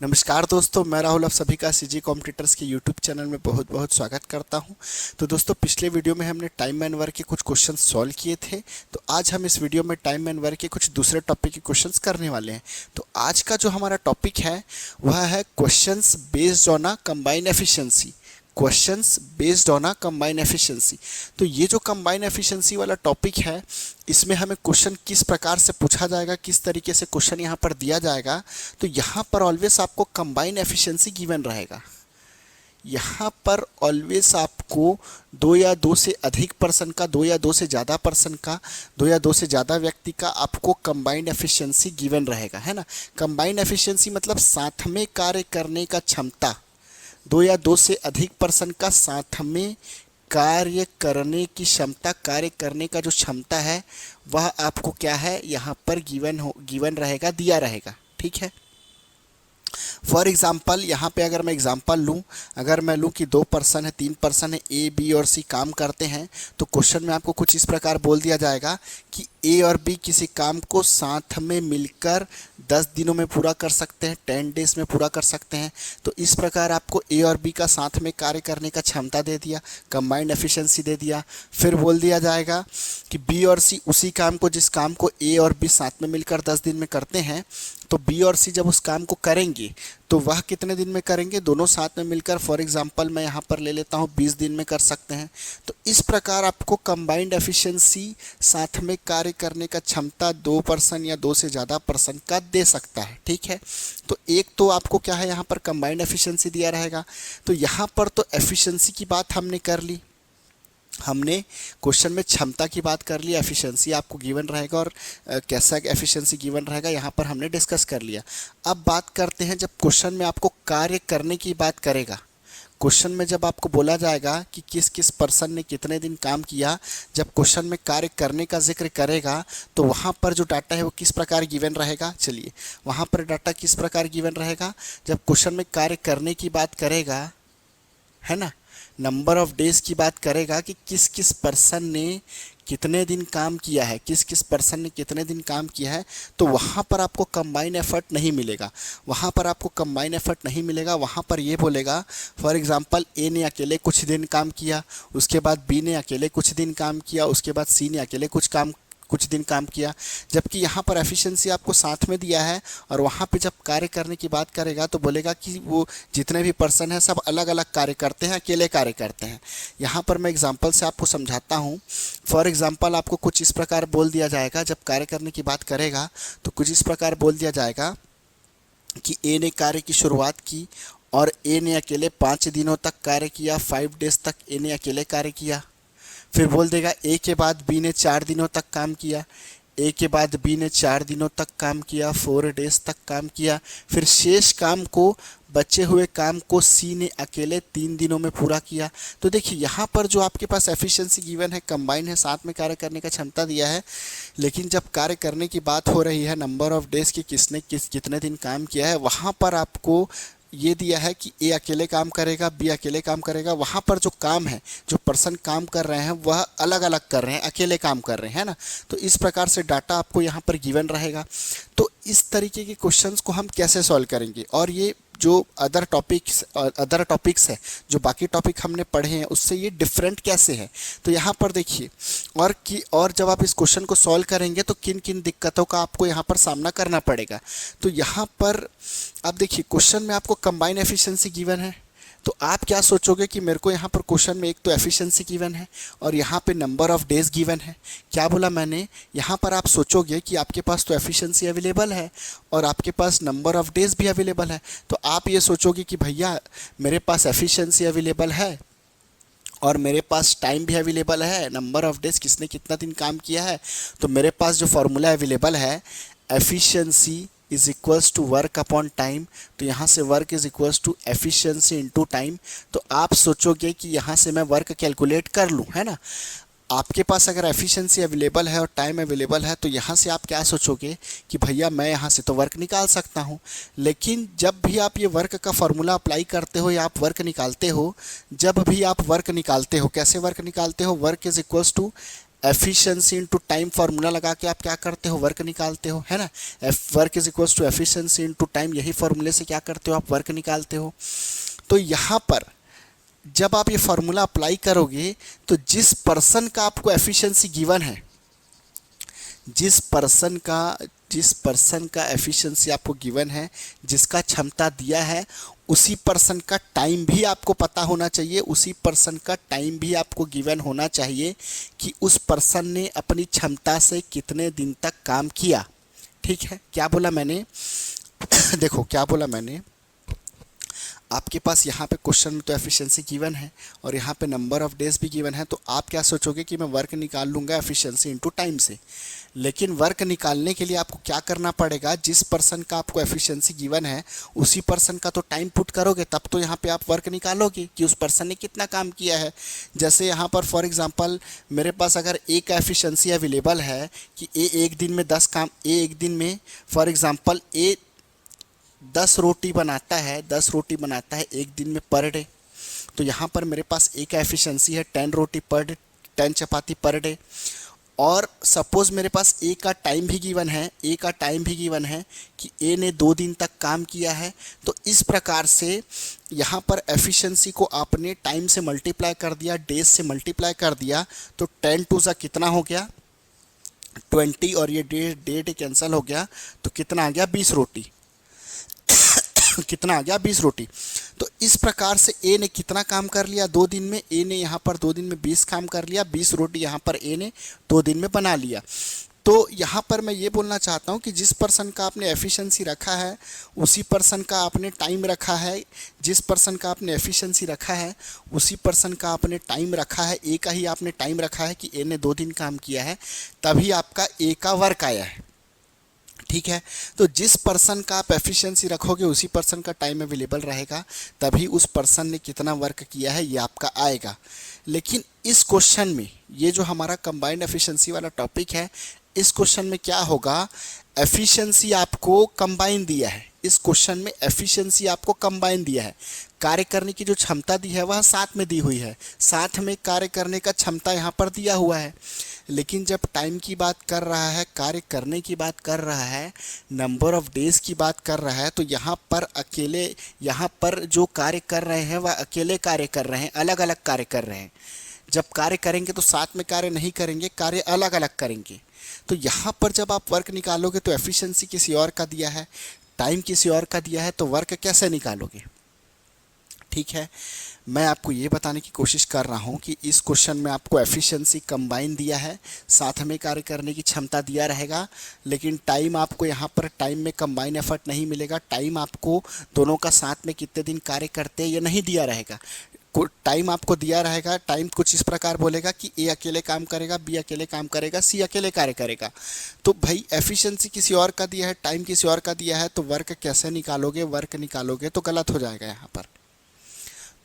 नमस्कार दोस्तों, मैं राहुल आप सभी का सीजी कॉम्पिटिटर्स के यूट्यूब चैनल में बहुत बहुत स्वागत करता हूं। तो दोस्तों, पिछले वीडियो में हमने टाइम एंड वर्क के कुछ क्वेश्चंस सॉल्व किए थे। तो आज हम इस वीडियो में टाइम एंड वर्क के कुछ दूसरे टॉपिक के क्वेश्चंस करने वाले हैं। तो आज का जो हमारा टॉपिक है वह है questions based on a combined efficiency. Questions based on a combined efficiency. तो ये जो कंबाइंड एफिशिएंसी वाला टॉपिक है, इसमें हमें क्वेश्चन किस प्रकार से पूछा जाएगा, किस तरीके से क्वेश्चन यहाँ पर दिया जाएगा। तो यहाँ पर ऑलवेज आपको कंबाइंड एफिशिएंसी गिवन रहेगा। यहाँ पर ऑलवेज आपको दो या दो से अधिक पर्सन का, दो या दो से ज़्यादा पर्सन का, दो या दो से ज़्यादा व्यक्ति का आपको कंबाइंड एफिशिएंसी गिवन रहेगा, है ना। कंबाइंड एफिशिएंसी मतलब साथ में कार्य करने का क्षमता, दो या दो से अधिक पर्सन का साथ में कार्य करने की क्षमता, कार्य करने का जो क्षमता है वह आपको क्या है यहाँ पर गिवन रहेगा, दिया रहेगा। ठीक है। फॉर एग्जाम्पल यहाँ पे अगर मैं एग्जाम्पल लूँ, अगर मैं लूँ कि दो पर्सन है, तीन पर्सन है, ए बी और सी काम करते हैं, तो क्वेश्चन में आपको कुछ इस प्रकार बोल दिया जाएगा कि ए और बी किसी काम को साथ में मिलकर 10 दिनों में पूरा कर सकते हैं, 10 डेज में पूरा कर सकते हैं। तो इस प्रकार आपको ए और बी का साथ में कार्य करने का क्षमता दे दिया, कंबाइंड एफिशिएंसी दे दिया। फिर बोल दिया जाएगा कि बी और सी उसी काम को, जिस काम को ए और बी साथ में मिलकर 10 दिन में करते हैं, तो बी और सी जब उस काम को करेंगे तो वह कितने दिन में करेंगे, दोनों साथ में मिलकर। फॉर एग्जांपल मैं यहाँ पर ले लेता हूँ 20 दिन में कर सकते हैं। तो इस प्रकार आपको कंबाइंड एफिशिएंसी, साथ में कार्य करने का क्षमता दो पर्सन या दो से ज़्यादा पर्सन का दे सकता है। ठीक है। तो एक तो आपको क्या है, यहाँ पर कंबाइंड एफिशिएंसी दिया रहेगा। तो यहाँ पर तो एफिशिएंसी की बात हमने कर ली, हमने क्वेश्चन में क्षमता की बात कर ली, एफिशिएंसी आपको गिवन रहेगा और कैसा एफिशिएंसी गिवन रहेगा यहाँ पर हमने डिस्कस कर लिया। अब बात करते हैं जब क्वेश्चन में आपको कार्य करने की बात करेगा। क्वेश्चन में जब आपको बोला जाएगा कि किस किस पर्सन ने कितने दिन काम किया, जब क्वेश्चन में कार्य करने का जिक्र करेगा तो वहाँ पर जो डाटा है वो किस प्रकार गिवन रहेगा। चलिए, वहाँ पर डाटा किस प्रकार गिवन रहेगा, जब क्वेश्चन में कार्य करने की बात करेगा, है ना, नंबर ऑफ डेज की बात करेगा कि किस किस पर्सन ने कितने दिन काम किया है, किस किस पर्सन ने कितने दिन काम किया है, तो वहाँ पर आपको कंबाइन एफर्ट नहीं मिलेगा। वहाँ पर आपको कंबाइन एफर्ट नहीं मिलेगा। वहाँ पर ये बोलेगा, फॉर एग्जांपल ए ने अकेले कुछ दिन काम किया, उसके बाद बी ने अकेले कुछ दिन काम किया, उसके बाद सी ने अकेले कुछ दिन काम किया। जबकि यहाँ पर एफिशिएंसी आपको साथ में दिया है और वहाँ पे जब कार्य करने की बात करेगा तो बोलेगा कि वो जितने भी पर्सन हैं सब अलग अलग कार्य करते हैं, अकेले कार्य करते हैं। यहाँ पर मैं एग्जांपल से आपको समझाता हूँ। फॉर एग्जांपल आपको कुछ इस प्रकार बोल दिया जाएगा, जब कार्य करने की बात करेगा तो कुछ इस प्रकार बोल दिया जाएगा कि ए ने कार्य की शुरुआत की और ए ने अकेले 5 दिनों तक कार्य किया, 5 डेज तक ए ने अकेले कार्य किया। फिर बोल देगा ए के बाद बी ने 4 दिनों तक काम किया, ए के बाद बी ने 4 दिनों तक काम किया, 4 डेज तक काम किया। फिर शेष काम को, बचे हुए काम को सी ने अकेले 3 दिनों में पूरा किया। तो देखिए यहाँ पर जो आपके पास एफिशिएंसी गिवन है, कंबाइन है, साथ में कार्य करने का क्षमता दिया है, लेकिन जब कार्य करने की बात हो रही है, नंबर ऑफ डेज की किसने कितने दिन काम किया है, वहाँ पर आपको ये दिया है कि ए अकेले काम करेगा, बी अकेले काम करेगा। वहाँ पर जो काम है, जो पर्सन काम कर रहे हैं वह अलग अलग कर रहे हैं, अकेले काम कर रहे हैं ना। तो इस प्रकार से डाटा आपको यहाँ पर गिवन रहेगा। तो इस तरीके के क्वेश्चंस को हम कैसे सॉल्व करेंगे, और ये जो अदर टॉपिक्स है, जो बाकी टॉपिक हमने पढ़े हैं, उससे ये डिफरेंट कैसे है। तो यहाँ पर देखिए, और जब आप इस क्वेश्चन को सॉल्व करेंगे तो किन किन दिक्कतों का आपको यहाँ पर सामना करना पड़ेगा। तो यहाँ पर आप देखिए, क्वेश्चन में आपको कंबाइन एफिशिएंसी गिवन है, तो आप क्या सोचोगे कि मेरे को यहाँ पर क्वेश्चन में एक तो एफिशिएंसी गिवन है और यहाँ पे नंबर ऑफ डेज गिवन है। क्या बोला मैंने, यहाँ पर आप सोचोगे कि आपके पास तो एफिशिएंसी अवेलेबल है और आपके पास नंबर ऑफ डेज भी अवेलेबल है। तो आप ये सोचोगे कि भैया मेरे पास एफिशिएंसी अवेलेबल है और मेरे पास टाइम भी अवेलेबल है, नंबर ऑफ डेज किसने कितना दिन काम किया है, तो मेरे पास जो फॉर्मूला अवेलेबल है, efficiency is equals to work upon time. तो यहाँ से work is equals to efficiency into time. तो आप सोचोगे कि यहाँ से मैं वर्क कैलकुलेट कर लूँ, है ना। आपके पास अगर एफिशिएंसी अवेलेबल है और टाइम अवेलेबल है तो यहाँ से आप क्या सोचोगे कि भैया मैं यहाँ से तो वर्क निकाल सकता हूँ। लेकिन जब भी आप ये वर्क का फॉर्मूला अप्लाई करते हो या आप वर्क निकालते हो, जब भी आप वर्क निकालते हो, कैसे वर्क निकालते हो, work is equals to efficiency into time formula लगा के आप क्या करते हो, वर्क निकालते हो, है ना। Work is equals to efficiency into time, यही फार्मूले से क्या करते हो, आप वर्क निकालते हो। तो यहाँ पर जब आप ये फार्मूला अप्लाई करोगे तो जिस पर्सन का आपको एफिशिएंसी गिवन है, जिस पर्सन का एफिशिएंसी आपको गिवन है, जिसका क्षमता दिया है, उसी पर्सन का टाइम भी आपको पता होना चाहिए, उसी पर्सन का टाइम भी आपको गिवन होना चाहिए कि उस पर्सन ने अपनी क्षमता से कितने दिन तक काम किया। ठीक है, क्या बोला मैंने देखो क्या बोला मैंने, आपके पास यहाँ पे क्वेश्चन में तो एफिशिएंसी गिवन है और यहाँ पे नंबर ऑफ डेज भी गिवन है, तो आप क्या सोचोगे कि मैं वर्क निकाल लूँगा एफिशिएंसी इनटू टाइम से। लेकिन वर्क निकालने के लिए आपको क्या करना पड़ेगा, जिस पर्सन का आपको एफिशिएंसी गिवन है उसी पर्सन का तो टाइम पुट करोगे, तब तो यहाँ पे आप वर्क निकालोगे कि उस पर्सन ने कितना काम किया है। जैसे यहाँ पर फॉर एग्जांपल मेरे पास अगर ए का एफिशिएंसी अवेलेबल है कि ए एक दिन में 10 काम, ए एक दिन में फॉर एग्जांपल ए 10 रोटी बनाता है, 10 रोटी बनाता है एक दिन में पर डे, तो यहाँ पर मेरे पास ए का एफिशिएंसी है 10 रोटी पर डे, 10 चपाती पर डे। और सपोज़ मेरे पास ए का टाइम भी गिवन है, ए का टाइम भी गिवन है कि ए ने 2 दिन तक काम किया है। तो इस प्रकार से यहाँ पर एफिशिएंसी को आपने टाइम से मल्टीप्लाई कर दिया, डेज से मल्टीप्लाई कर दिया, तो 10 टू ज़ा कितना हो गया 20, और ये डे कैंसिल हो गया, तो कितना आ गया 20 रोटी कितना आ गया 20 रोटी। तो इस प्रकार से ए ने कितना काम कर लिया 2 दिन में, ए ने यहाँ पर 2 दिन में 20 काम कर लिया, 20 रोटी यहाँ पर ए ने 2 दिन में बना लिया। तो यहाँ पर मैं ये बोलना चाहता हूँ कि जिस पर्सन का आपने एफिशिएंसी रखा है उसी पर्सन का आपने टाइम रखा है, जिस पर्सन का आपने एफिशिएंसी रखा है उसी पर्सन का आपने टाइम रखा है, ए का ही आपने टाइम रखा है कि ए ने 2 दिन काम किया है, तभी आपका ए का वर्क आया है। ठीक है, तो जिस पर्सन का आप एफिशिएंसी रखोगे उसी पर्सन का टाइम अवेलेबल रहेगा, तभी उस पर्सन ने कितना वर्क किया है ये आपका आएगा। लेकिन इस क्वेश्चन में ये जो हमारा कंबाइंड एफिशिएंसी वाला टॉपिक है, इस क्वेश्चन में क्या होगा, एफिशिएंसी आपको कंबाइन दिया है, इस क्वेश्चन में एफिशिएंसी आपको कंबाइन दिया है, कार्य करने की जो क्षमता दी है वह साथ में दी हुई है, साथ में कार्य करने का क्षमता यहाँ पर दिया हुआ है। लेकिन जब टाइम की बात कर रहा है, कार्य करने की बात कर रहा है, नंबर ऑफ डेज की बात कर रहा है, तो यहाँ पर जो कार्य कर रहे हैं वह अकेले कार्य कर रहे हैं, अलग अलग कार्य कर रहे हैं। जब कार्य करेंगे तो साथ में कार्य नहीं करेंगे, कार्य अलग अलग करेंगे। तो यहाँ पर जब आप वर्क निकालोगे तो एफिशिएंसी किसी और का दिया है, टाइम किसी और का दिया है, तो वर्क कैसे निकालोगे। ठीक है, मैं आपको ये बताने की कोशिश कर रहा हूँ कि इस क्वेश्चन में आपको एफिशिएंसी कंबाइन दिया है, साथ में कार्य करने की क्षमता दिया रहेगा, लेकिन टाइम आपको यहाँ पर टाइम में कंबाइन एफर्ट नहीं मिलेगा, टाइम आपको दोनों का साथ में कितने दिन कार्य करते हैं ये नहीं दिया रहेगा। टाइम आपको दिया रहेगा, टाइम कुछ इस प्रकार बोलेगा कि ए अकेले काम करेगा, बी अकेले काम करेगा, सी अकेले कार्य करेगा। तो भाई एफिशिएंसी किसी और का दिया है, टाइम किसी और का दिया है, तो वर्क कैसे निकालोगे, वर्क निकालोगे तो गलत हो जाएगा यहाँ पर।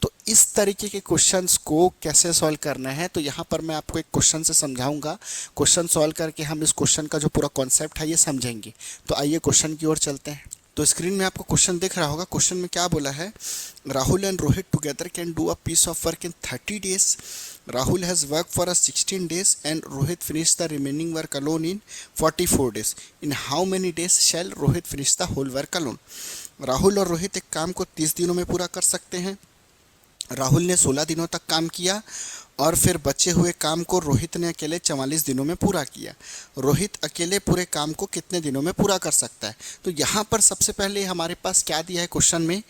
तो इस तरीके के क्वेश्चंस को कैसे सॉल्व करना है, तो यहाँ पर मैं आपको एक क्वेश्चन से समझाऊंगा, क्वेश्चन सॉल्व करके हम इस क्वेश्चन का जो पूरा कॉन्सेप्ट है ये समझेंगे। तो आइए क्वेश्चन की ओर चलते हैं। तो स्क्रीन में आपको क्वेश्चन दिख रहा होगा, क्वेश्चन में क्या बोला है, Rahul and Rohit together can do a piece of work in 30 days. Rahul has worked for 16 days and Rohit finished the remaining work alone in 44 days. In how many days shall Rohit finish the whole work alone? Rahul और रोहित एक काम को 30 दिनों में पूरा कर सकते हैं। राहुल ने 16 दिनों तक काम किया और फिर बचे हुए काम को रोहित ने अकेले 44 दिनों में पूरा किया। रोहित अकेले पूरे काम को कितने दिनों में पूरा कर सकता है। तो यहाँ पर सबसे पहले हमारे पास क्या दिया है क्वेश्चन में,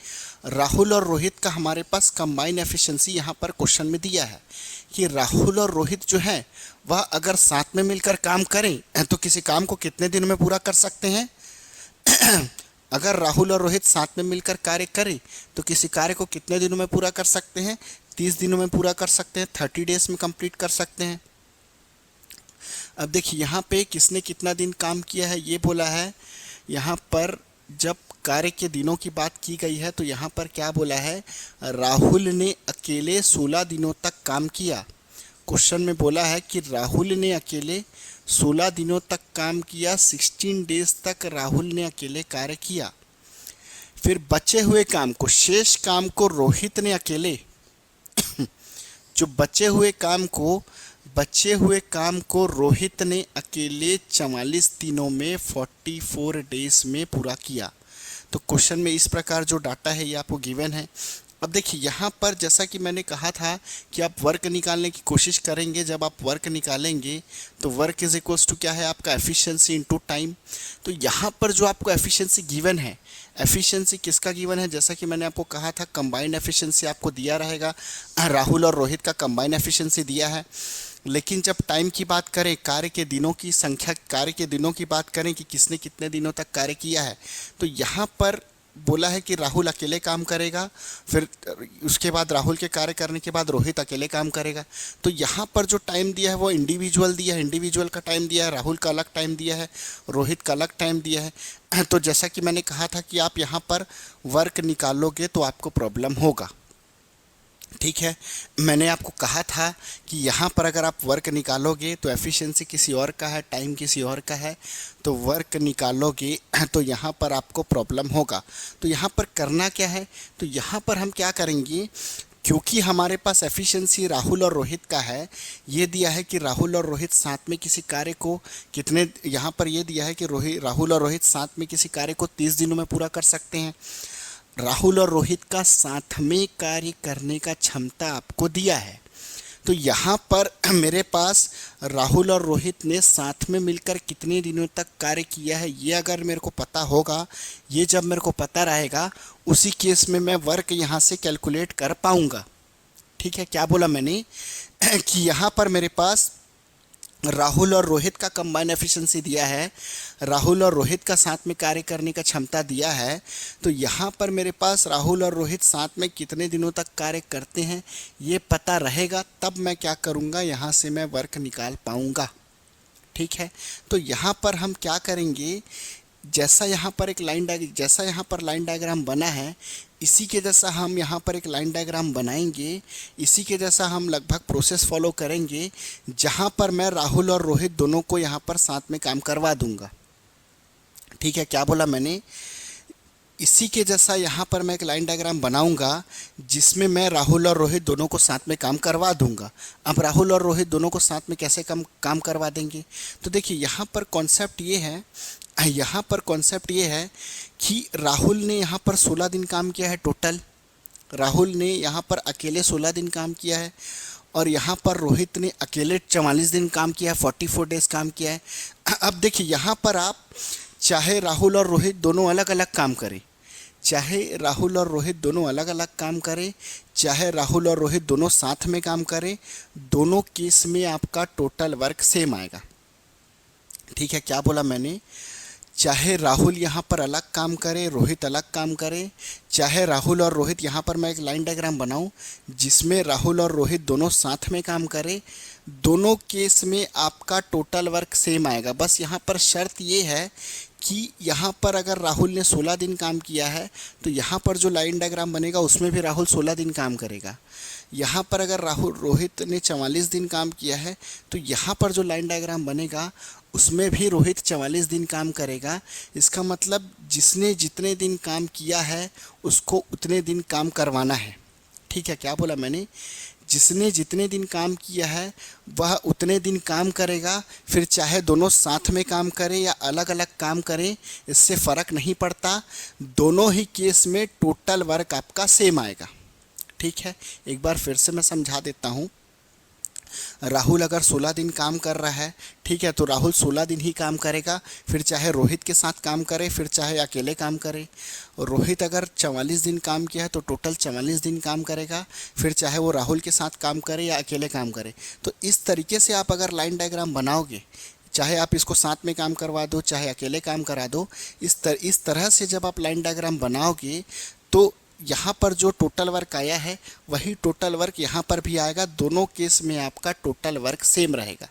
राहुल और रोहित का हमारे पास कंबाइन एफिशिएंसी यहाँ पर क्वेश्चन में दिया है कि राहुल और रोहित जो है वह अगर साथ में मिलकर काम करें तो किसी काम को कितने दिनों में पूरा कर सकते हैं अगर राहुल और रोहित साथ में मिलकर कार्य करें तो किसी कार्य को कितने दिनों में पूरा कर सकते हैं, 30 दिनों में पूरा कर सकते हैं, 30 डेज में कंप्लीट कर सकते हैं। अब देखिए यहाँ पे किसने कितना दिन काम किया है ये बोला है। यहाँ पर जब कार्य के दिनों की बात की गई है तो यहाँ पर क्या बोला है, राहुल ने अकेले 16 दिनों तक काम किया। क्वेश्चन में बोला है कि राहुल ने अकेले 16 दिनों तक काम किया, 16 डेज तक राहुल ने अकेले कार्य किया। फिर बचे हुए काम को, शेष काम को रोहित ने अकेले जो बचे हुए काम को बचे हुए काम को रोहित ने अकेले 44 दिनों में 44 डेज में पूरा किया। तो क्वेश्चन में इस प्रकार जो डाटा है ये आपको गिवन है। अब देखिए यहाँ पर जैसा कि मैंने कहा था कि आप वर्क निकालने की कोशिश करेंगे। जब आप वर्क निकालेंगे तो वर्क इज इक्वल्स टू क्या है आपका एफिशिएंसी इनटू टाइम। तो यहाँ पर जो आपको एफिशिएंसी गिवन है, एफिशिएंसी किसका गिवन है, जैसा कि मैंने आपको कहा था कंबाइंड एफिशिएंसी आपको दिया रहेगा। राहुल और रोहित का कंबाइंड एफिशिएंसी दिया है। लेकिन जब टाइम की बात करें, कार्य के दिनों की संख्या, कार्य के दिनों की बात करें कि किसने कितने दिनों तक कार्य किया है, तो यहाँ पर बोला है कि राहुल अकेले काम करेगा, फिर उसके बाद राहुल के कार्य करने के बाद रोहित अकेले काम करेगा। तो यहाँ पर जो टाइम दिया है वो इंडिविजुअल दिया है, इंडिविजुअल का टाइम दिया है, राहुल का अलग टाइम दिया है, रोहित का अलग टाइम दिया है। तो जैसा कि मैंने कहा था कि आप यहाँ पर वर्क निकालोगे तो आपको प्रॉब्लम होगा। ठीक है, मैंने आपको कहा था कि यहाँ पर अगर आप वर्क निकालोगे तो एफिशिएंसी किसी और का है, टाइम किसी और का है, तो वर्क निकालोगे तो यहाँ पर आपको प्रॉब्लम होगा। तो यहाँ पर करना क्या है, तो यहाँ पर हम क्या करेंगे, क्योंकि हमारे पास एफिशिएंसी राहुल और रोहित का है, ये दिया है कि राहुल और रोहित साथ में किसी कार्य को कितने, यहाँ पर ये दिया है कि राहुल और रोहित साथ में किसी कार्य को 30 दिनों में पूरा कर सकते हैं। राहुल और रोहित का साथ में कार्य करने का क्षमता आपको दिया है। तो यहाँ पर मेरे पास राहुल और रोहित ने साथ में मिलकर कितने दिनों तक कार्य किया है ये अगर मेरे को पता होगा, ये जब मेरे को पता रहेगा, उसी केस में मैं वर्क यहाँ से कैलकुलेट कर पाऊँगा। ठीक है, क्या बोला मैंने कि यहाँ पर मेरे पास राहुल और रोहित का कंबाइन एफिशिएंसी दिया है, राहुल और रोहित का साथ में कार्य करने का क्षमता दिया है। तो यहाँ पर मेरे पास राहुल और रोहित साथ में कितने दिनों तक कार्य करते हैं ये पता रहेगा, तब मैं क्या करूँगा, यहाँ से मैं वर्क निकाल पाऊँगा। ठीक है, तो यहाँ पर हम क्या करेंगे, जैसा यहाँ पर लाइन डायग्राम बना है, इसी के जैसा हम यहाँ पर एक लाइन डायग्राम बनाएंगे, इसी के जैसा हम लगभग प्रोसेस फॉलो करेंगे, जहाँ पर मैं राहुल और रोहित दोनों को यहाँ पर साथ में काम करवा दूंगा। ठीक है, क्या बोला मैंने, इसी के जैसा यहाँ पर मैं एक लाइन डायग्राम बनाऊंगा जिसमें मैं राहुल और रोहित दोनों को साथ में काम करवा दूंगा। अब राहुल और रोहित दोनों को साथ में कैसे काम करवा देंगे, तो देखिए यहाँ पर कॉन्सेप्ट ये है कि राहुल ने यहाँ पर 16 दिन काम किया है टोटल, राहुल ने यहाँ पर अकेले 16 दिन काम किया है, और यहाँ पर रोहित ने अकेले 44 दिन काम किया है, 44 डेज काम किया है। अब देखिए यहाँ पर आप चाहे राहुल और रोहित दोनों अलग अलग काम करें, चाहे राहुल और रोहित दोनों अलग अलग काम करें, चाहे राहुल और रोहित दोनों साथ में काम करें, दोनों केस में आपका टोटल वर्क सेम आएगा। ठीक है, क्या बोला मैंने, चाहे राहुल यहाँ पर अलग काम करे, रोहित अलग काम करे, चाहे राहुल और रोहित, यहाँ पर मैं एक लाइन डायग्राम बनाऊं जिसमें राहुल और रोहित दोनों साथ में काम करें, दोनों केस में आपका टोटल वर्क सेम आएगा। बस यहाँ पर शर्त ये है कि यहाँ पर अगर राहुल ने 16 दिन काम किया है तो यहाँ पर जो लाइन डायग्राम बनेगा उसमें भी राहुल 16 दिन काम करेगा। यहाँ पर अगर रोहित ने 44 दिन काम किया है तो यहाँ पर जो लाइन डायग्राम बनेगा उसमें भी रोहित 44 दिन काम करेगा। इसका मतलब जिसने जितने दिन काम किया है उसको उतने दिन काम करवाना है। ठीक है, क्या बोला मैंने, जिसने जितने दिन काम किया है वह उतने दिन काम करेगा, फिर चाहे दोनों साथ में काम करें या अलग अलग काम करें इससे फ़र्क नहीं पड़ता, दोनों ही केस में टोटल वर्क आपका सेम आएगा। ठीक है, एक बार फिर से मैं समझा देता हूँ। राहुल अगर 16 दिन काम कर रहा है, ठीक है, तो राहुल 16 दिन ही काम करेगा, फिर चाहे रोहित के साथ काम करे, फिर चाहे अकेले काम करे। और रोहित अगर 44 दिन काम किया है तो टोटल 44 दिन काम करेगा, फिर चाहे वो राहुल के साथ काम करे या अकेले काम करे। तो इस तरीके से आप अगर लाइन डायग्राम बनाओगे, चाहे आप इसको साथ में काम करवा दो चाहे अकेले काम करा दो, इस तरह से जब आप लाइन डायग्राम बनाओगे तो यहाँ पर जो टोटल वर्क आया है वही टोटल वर्क यहाँ पर भी आएगा, दोनों केस में आपका टोटल वर्क सेम रहेगा।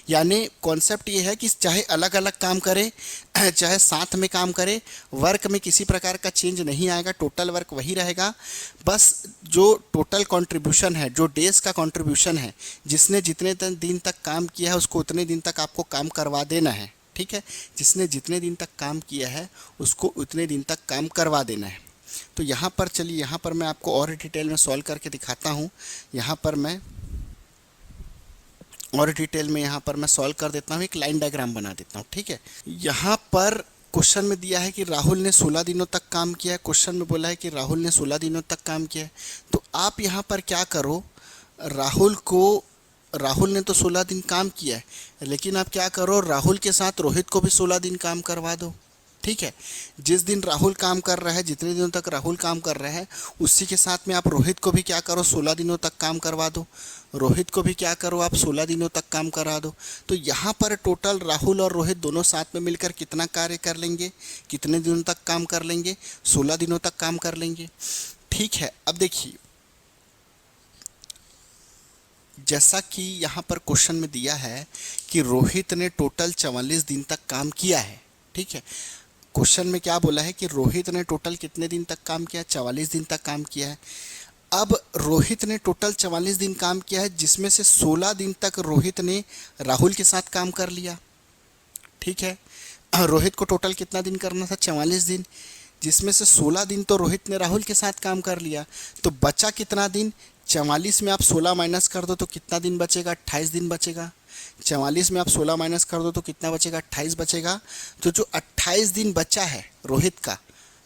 यानी कॉन्सेप्ट ये है कि चाहे अलग अलग काम करें चाहे साथ में काम करें, वर्क में किसी प्रकार का चेंज नहीं आएगा, टोटल वर्क वही रहेगा। बस जो टोटल कंट्रीब्यूशन है, जो डेज का कंट्रीब्यूशन है, जिसने जितने दिन तक काम किया है उसको उतने दिन तक आपको काम करवा देना है। ठीक है, जिसने जितने दिन तक काम किया है उसको उतने दिन तक काम करवा देना है। तो यहाँ पर चलिए, यहाँ पर मैं आपको और डिटेल में सॉल्व करके दिखाता हूँ। यहाँ पर मैं और डिटेल में यहाँ पर मैं सॉल्व कर देता हूँ, एक लाइन डायग्राम बना देता हूँ। ठीक है, यहाँ पर क्वेश्चन में दिया है कि राहुल ने 16 दिनों तक काम किया है। क्वेश्चन में बोला है कि राहुल ने 16 दिनों तक काम किया है। तो आप यहाँ पर क्या करो, राहुल ने तो 16 दिन काम किया है, लेकिन आप क्या करो, राहुल के साथ रोहित को भी 16 दिन काम करवा दो। ठीक है, जिस दिन राहुल काम कर रहा है, जितने दिनों तक राहुल काम कर रहा है, उसी के साथ में आप रोहित को भी क्या करो, 16 दिनों तक काम करवा दो। रोहित को भी क्या करो, आप 16 दिनों तक काम करा दो। तो यहाँ पर टोटल राहुल और रोहित दोनों साथ में मिलकर कितना कार्य कर लेंगे, कितने दिनों तक काम कर लेंगे, 16 दिनों तक काम कर लेंगे। ठीक है, अब देखिए, जैसा कि यहाँ पर क्वेश्चन में दिया है कि रोहित ने टोटल 44 दिन तक काम किया है। ठीक है, क्वेश्चन में क्या बोला है कि रोहित ने टोटल कितने दिन तक काम किया, 44 दिन तक काम किया है। अब रोहित ने टोटल 44 दिन काम किया है, जिसमें से 16 दिन तक रोहित ने राहुल के साथ काम कर लिया। ठीक है, रोहित को टोटल कितना दिन करना था, 44 दिन, जिसमें से 16 दिन तो रोहित ने राहुल के साथ काम कर लिया। तो बचा कितना दिन, 44 में आप 16 माइनस कर दो तो कितना दिन बचेगा, 28 दिन बचेगा। 44 में आप 16 माइनस कर दो तो कितना बचेगा, 28 बचेगा। तो जो 28 दिन बचा है रोहित का,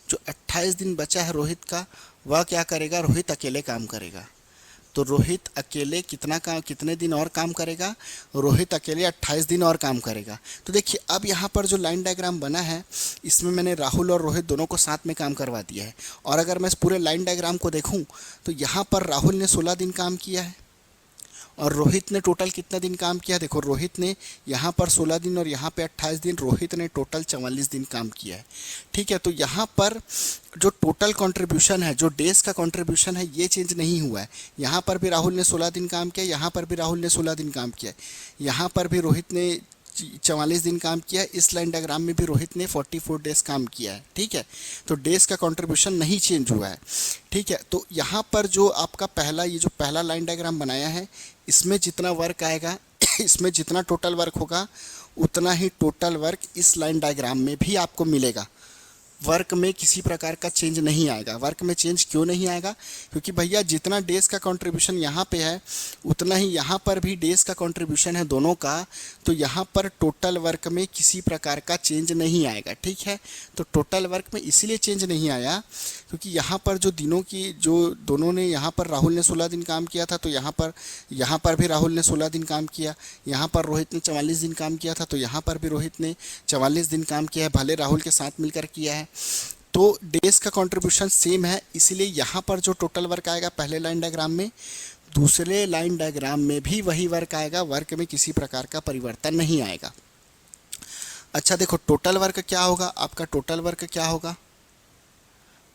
जो 28 दिन बचा है रोहित का, वह क्या करेगा, रोहित अकेले काम करेगा। तो रोहित अकेले कितने दिन और काम करेगा, रोहित अकेले 28 दिन और काम करेगा। तो देखिए, अब यहाँ पर जो लाइन डायग्राम बना है, इसमें मैंने राहुल और रोहित दोनों को साथ में काम करवा दिया है। और अगर मैं इस पूरे लाइन डायग्राम को देखूँ तो यहाँ पर राहुल ने 16 दिन काम किया है और रोहित ने टोटल कितना दिन काम किया। देखो, रोहित ने यहाँ पर 16 दिन और यहाँ पे 28 दिन, रोहित ने टोटल 44 दिन काम किया है। ठीक है, तो यहाँ पर जो टोटल कंट्रीब्यूशन है, जो डेज का कंट्रीब्यूशन है, ये चेंज नहीं हुआ है। यहाँ पर भी राहुल ने 16 दिन काम किया, यहाँ पर भी राहुल ने 16 दिन काम किया, यहाँ पर भी रोहित ने 44 दिन काम किया है, इस लाइन डायग्राम में भी रोहित ने 44 डेज काम किया है। ठीक है, तो डेज का कंट्रीब्यूशन नहीं चेंज हुआ है। ठीक है, तो यहाँ पर जो आपका ये जो पहला लाइन डायग्राम बनाया है, इसमें जितना वर्क आएगा इसमें जितना टोटल वर्क होगा, उतना ही टोटल वर्क इस लाइन डायग्राम में भी आपको मिलेगा। वर्क में किसी प्रकार का चेंज नहीं आएगा। वर्क में चेंज क्यों नहीं आएगा, क्योंकि भैया जितना डेज का कंट्रीब्यूशन यहाँ पे है, उतना ही यहाँ पर भी डेज का कंट्रीब्यूशन है दोनों का। तो यहाँ पर टोटल वर्क में किसी प्रकार का चेंज नहीं आएगा। ठीक है, तो टोटल वर्क में इसीलिए चेंज नहीं आया क्योंकि यहाँ पर जो दिनों की, जो दोनों ने, यहाँ पर राहुल ने 16 दिन काम किया था, तो यहाँ पर भी राहुल ने 16 दिन काम किया। यहाँ पर रोहित ने 44 दिन काम किया था, तो यहाँ पर भी रोहित ने 44 दिन काम किया है, भले राहुल के साथ मिलकर किया है। तो डेज का कंट्रीब्यूशन सेम है, इसलिए यहाँ पर जो टोटल वर्क आएगा पहले लाइन डायग्राम में, दूसरे लाइन डायग्राम में भी वही वर्क आएगा। वर्क में किसी प्रकार का परिवर्तन नहीं आएगा। अच्छा देखो, टोटल वर्क क्या होगा, आपका टोटल वर्क क्या होगा,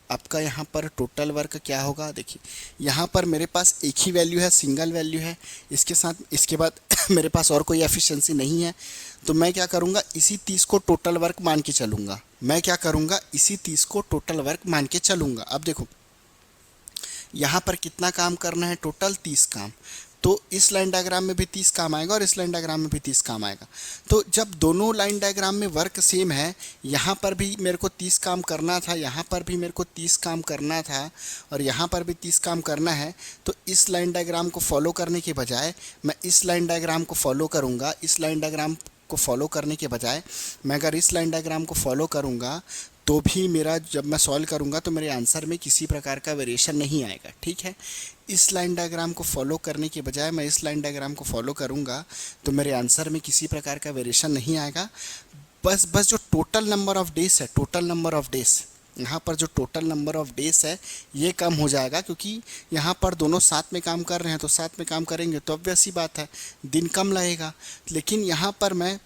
आपका यहाँ पर टोटल वर्क क्या होगा। देखिए, यहाँ पर मेरे पास एक ही वैल्यू है, सिंगल वैल्यू है, इसके बाद मेरे पास और कोई एफिशिएंसी नहीं है। तो मैं क्या करूँगा, इसी 30 को टोटल वर्क मान के चलूँगा। इसी 30 को टोटल वर्क मान के चलूँगा। अब देखो, यहाँ पर कितना काम करना है, टोटल 30 काम। तो इस लाइन डायग्राम में भी 30 काम आएगा और इस लाइन डायग्राम में भी 30 काम आएगा। तो जब दोनों लाइन डायग्राम में वर्क सेम है, यहाँ पर भी मेरे को 30 काम करना था, यहाँ पर भी मेरे को 30 काम करना था और यहाँ पर भी 30 काम करना है, तो इस लाइन डायग्राम को फॉलो करने के बजाय मैं इस लाइन डायग्राम को फॉलो करूँगा। इस लाइन डायग्राम को फॉलो करने के बजाय मैं अगर इस लाइन डायग्राम को फॉलो करूँगा तो भी मेरा, जब मैं सॉल्व करूँगा तो मेरे आंसर में किसी प्रकार का वेरिएशन नहीं आएगा। ठीक है, इस लाइन डायग्राम को फॉलो करने के बजाय मैं इस लाइन डायग्राम को फॉलो करूँगा तो मेरे आंसर में किसी प्रकार का वेरिएशन नहीं आएगा। बस जो टोटल नंबर ऑफ़ डेज है, टोटल नंबर ऑफ़ डेज, यहाँ पर जो टोटल नंबर ऑफ़ डेज है ये कम हो जाएगा, क्योंकि यहाँ पर दोनों साथ में काम कर रहे हैं, तो साथ में काम करेंगे तो ऑब्वियस सी बात है दिन कम लगेगा। लेकिन यहाँ पर मैं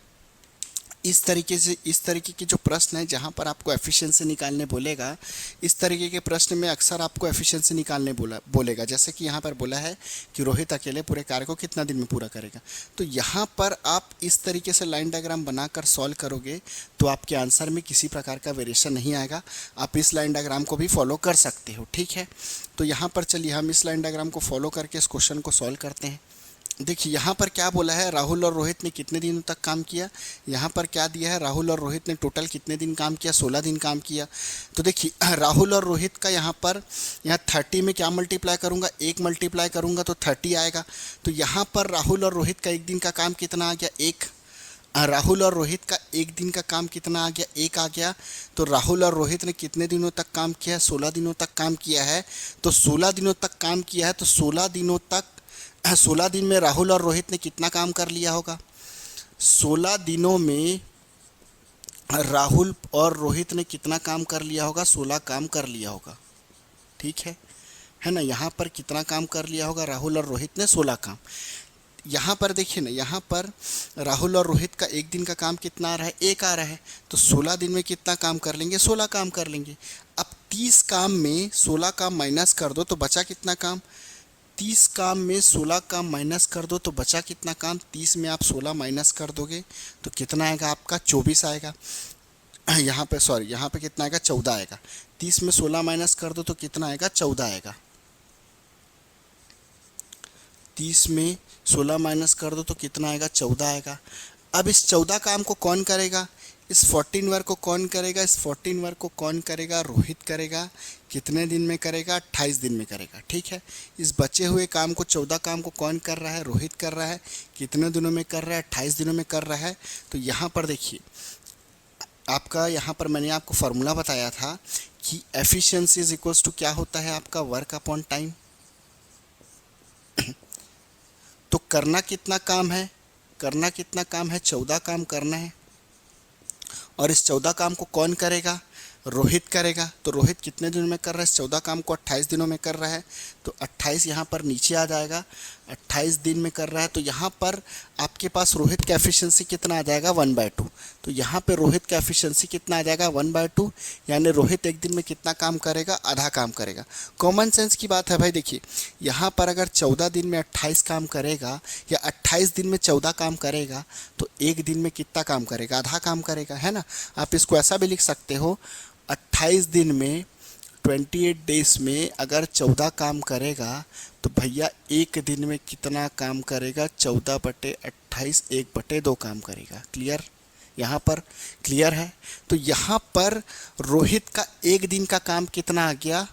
इस तरीके के जो प्रश्न है जहाँ पर आपको एफिशिएंसी निकालने बोलेगा, इस तरीके के प्रश्न में अक्सर आपको एफिशिएंसी निकालने बोलेगा। जैसे कि यहाँ पर बोला है कि रोहित अकेले पूरे कार्य को कितना दिन में पूरा करेगा। तो यहाँ पर आप इस तरीके से लाइन डायग्राम बनाकर सॉल्व करोगे तो आपके आंसर में किसी प्रकार का वेरिएशन नहीं आएगा। आप इस लाइन डायग्राम को भी फॉलो कर सकते हो। ठीक है, तो यहाँ पर चलिए हम इस लाइन डायग्राम को फॉलो करके इस क्वेश्चन को सॉल्व करते हैं। देखिए यहाँ पर क्या बोला है, राहुल और रोहित ने कितने दिनों तक काम किया। यहाँ पर क्या दिया है, राहुल और रोहित ने टोटल कितने दिन काम किया, 16 दिन काम किया। तो देखिए राहुल और रोहित का यहाँ पर, यहाँ 30 में क्या मल्टीप्लाई करूँगा, एक मल्टीप्लाई करूँगा तो 30 आएगा। तो यहाँ पर राहुल और रोहित का एक दिन का काम कितना आ गया, एक। राहुल और रोहित का एक दिन का काम कितना आ गया, एक आ गया। तो राहुल और रोहित ने कितने दिनों तक काम किया है, 16 दिनों तक काम किया है। तो 16 दिनों तक काम किया है, तो 16 दिनों तक 16 दिन में राहुल और रोहित ने कितना काम कर लिया होगा। 16 दिनों में राहुल और रोहित ने कितना काम कर लिया होगा, 16 काम कर लिया होगा। ठीक है ना। यहाँ पर कितना काम कर लिया होगा, राहुल और रोहित ने 16 काम। यहाँ पर देखिए ना, यहाँ पर राहुल और रोहित का एक दिन का काम कितना आ रहा है, एक आ रहा है। तो 16 दिन में कितना काम कर लेंगे, 16 काम कर लेंगे। अब 30 काम में 16 काम माइनस कर दो तो बचा कितना काम, 30 काम में 16 काम माइनस कर दो तो बचा कितना काम। 30 में आप 16 माइनस कर दोगे तो कितना आएगा आपका, 24 आएगा। यहाँ पे सॉरी, यहाँ पे कितना आएगा, 14 आएगा। 30 में 16 माइनस कर दो तो कितना आएगा, 14 आएगा। 30 में 16 माइनस कर दो तो कितना आएगा, 14 आएगा। अब इस 14 काम को कौन करेगा, इस 14 वर्क को कौन करेगा, इस 14 वर्क को कौन करेगा, रोहित करेगा। कितने दिन में करेगा, 28 दिन में करेगा। ठीक है। इस बचे हुए काम को, 14 काम को कौन कर रहा है, रोहित कर रहा है। कितने दिनों में कर रहा है, 28 दिनों में कर रहा है। तो यहाँ पर देखिए आपका, यहाँ पर मैंने आपको फार्मूला बताया था कि एफिशिएंसी इज इक्वल्स टू क्या होता है आपका, वर्क अपॉन टाइम। तो करना कितना काम है, करना कितना काम है, 14 काम करना है। और इस 14 काम को कौन करेगा, रोहित करेगा। तो रोहित कितने दिनों में कर रहा है, इस 14 काम को 28 दिनों में कर रहा है। तो 28 यहाँ पर नीचे आ जाएगा, 28 दिन में कर रहा है। तो यहाँ पर आपके पास रोहित का एफिशिएंसी कितना आ जाएगा, 1/2। तो यहाँ पे रोहित का एफिशिएंसी कितना आ जाएगा, 1/2। यानी रोहित एक दिन में कितना काम करेगा, आधा काम करेगा। कॉमन सेंस की बात है भाई। देखिए यहाँ पर अगर 14 दिन में 28 काम करेगा या 28 दिन में 14 काम करेगा तो एक दिन में कितना काम करेगा, आधा काम करेगा, है ना। आप इसको ऐसा भी लिख सकते हो, 28 दिन में 28 डेज में अगर 14 काम करेगा तो भैया एक दिन में कितना काम करेगा, 14/28, 1/2 काम करेगा। क्लियर, यहाँ पर क्लियर है। तो यहाँ पर रोहित का एक दिन का काम कितना आ गया,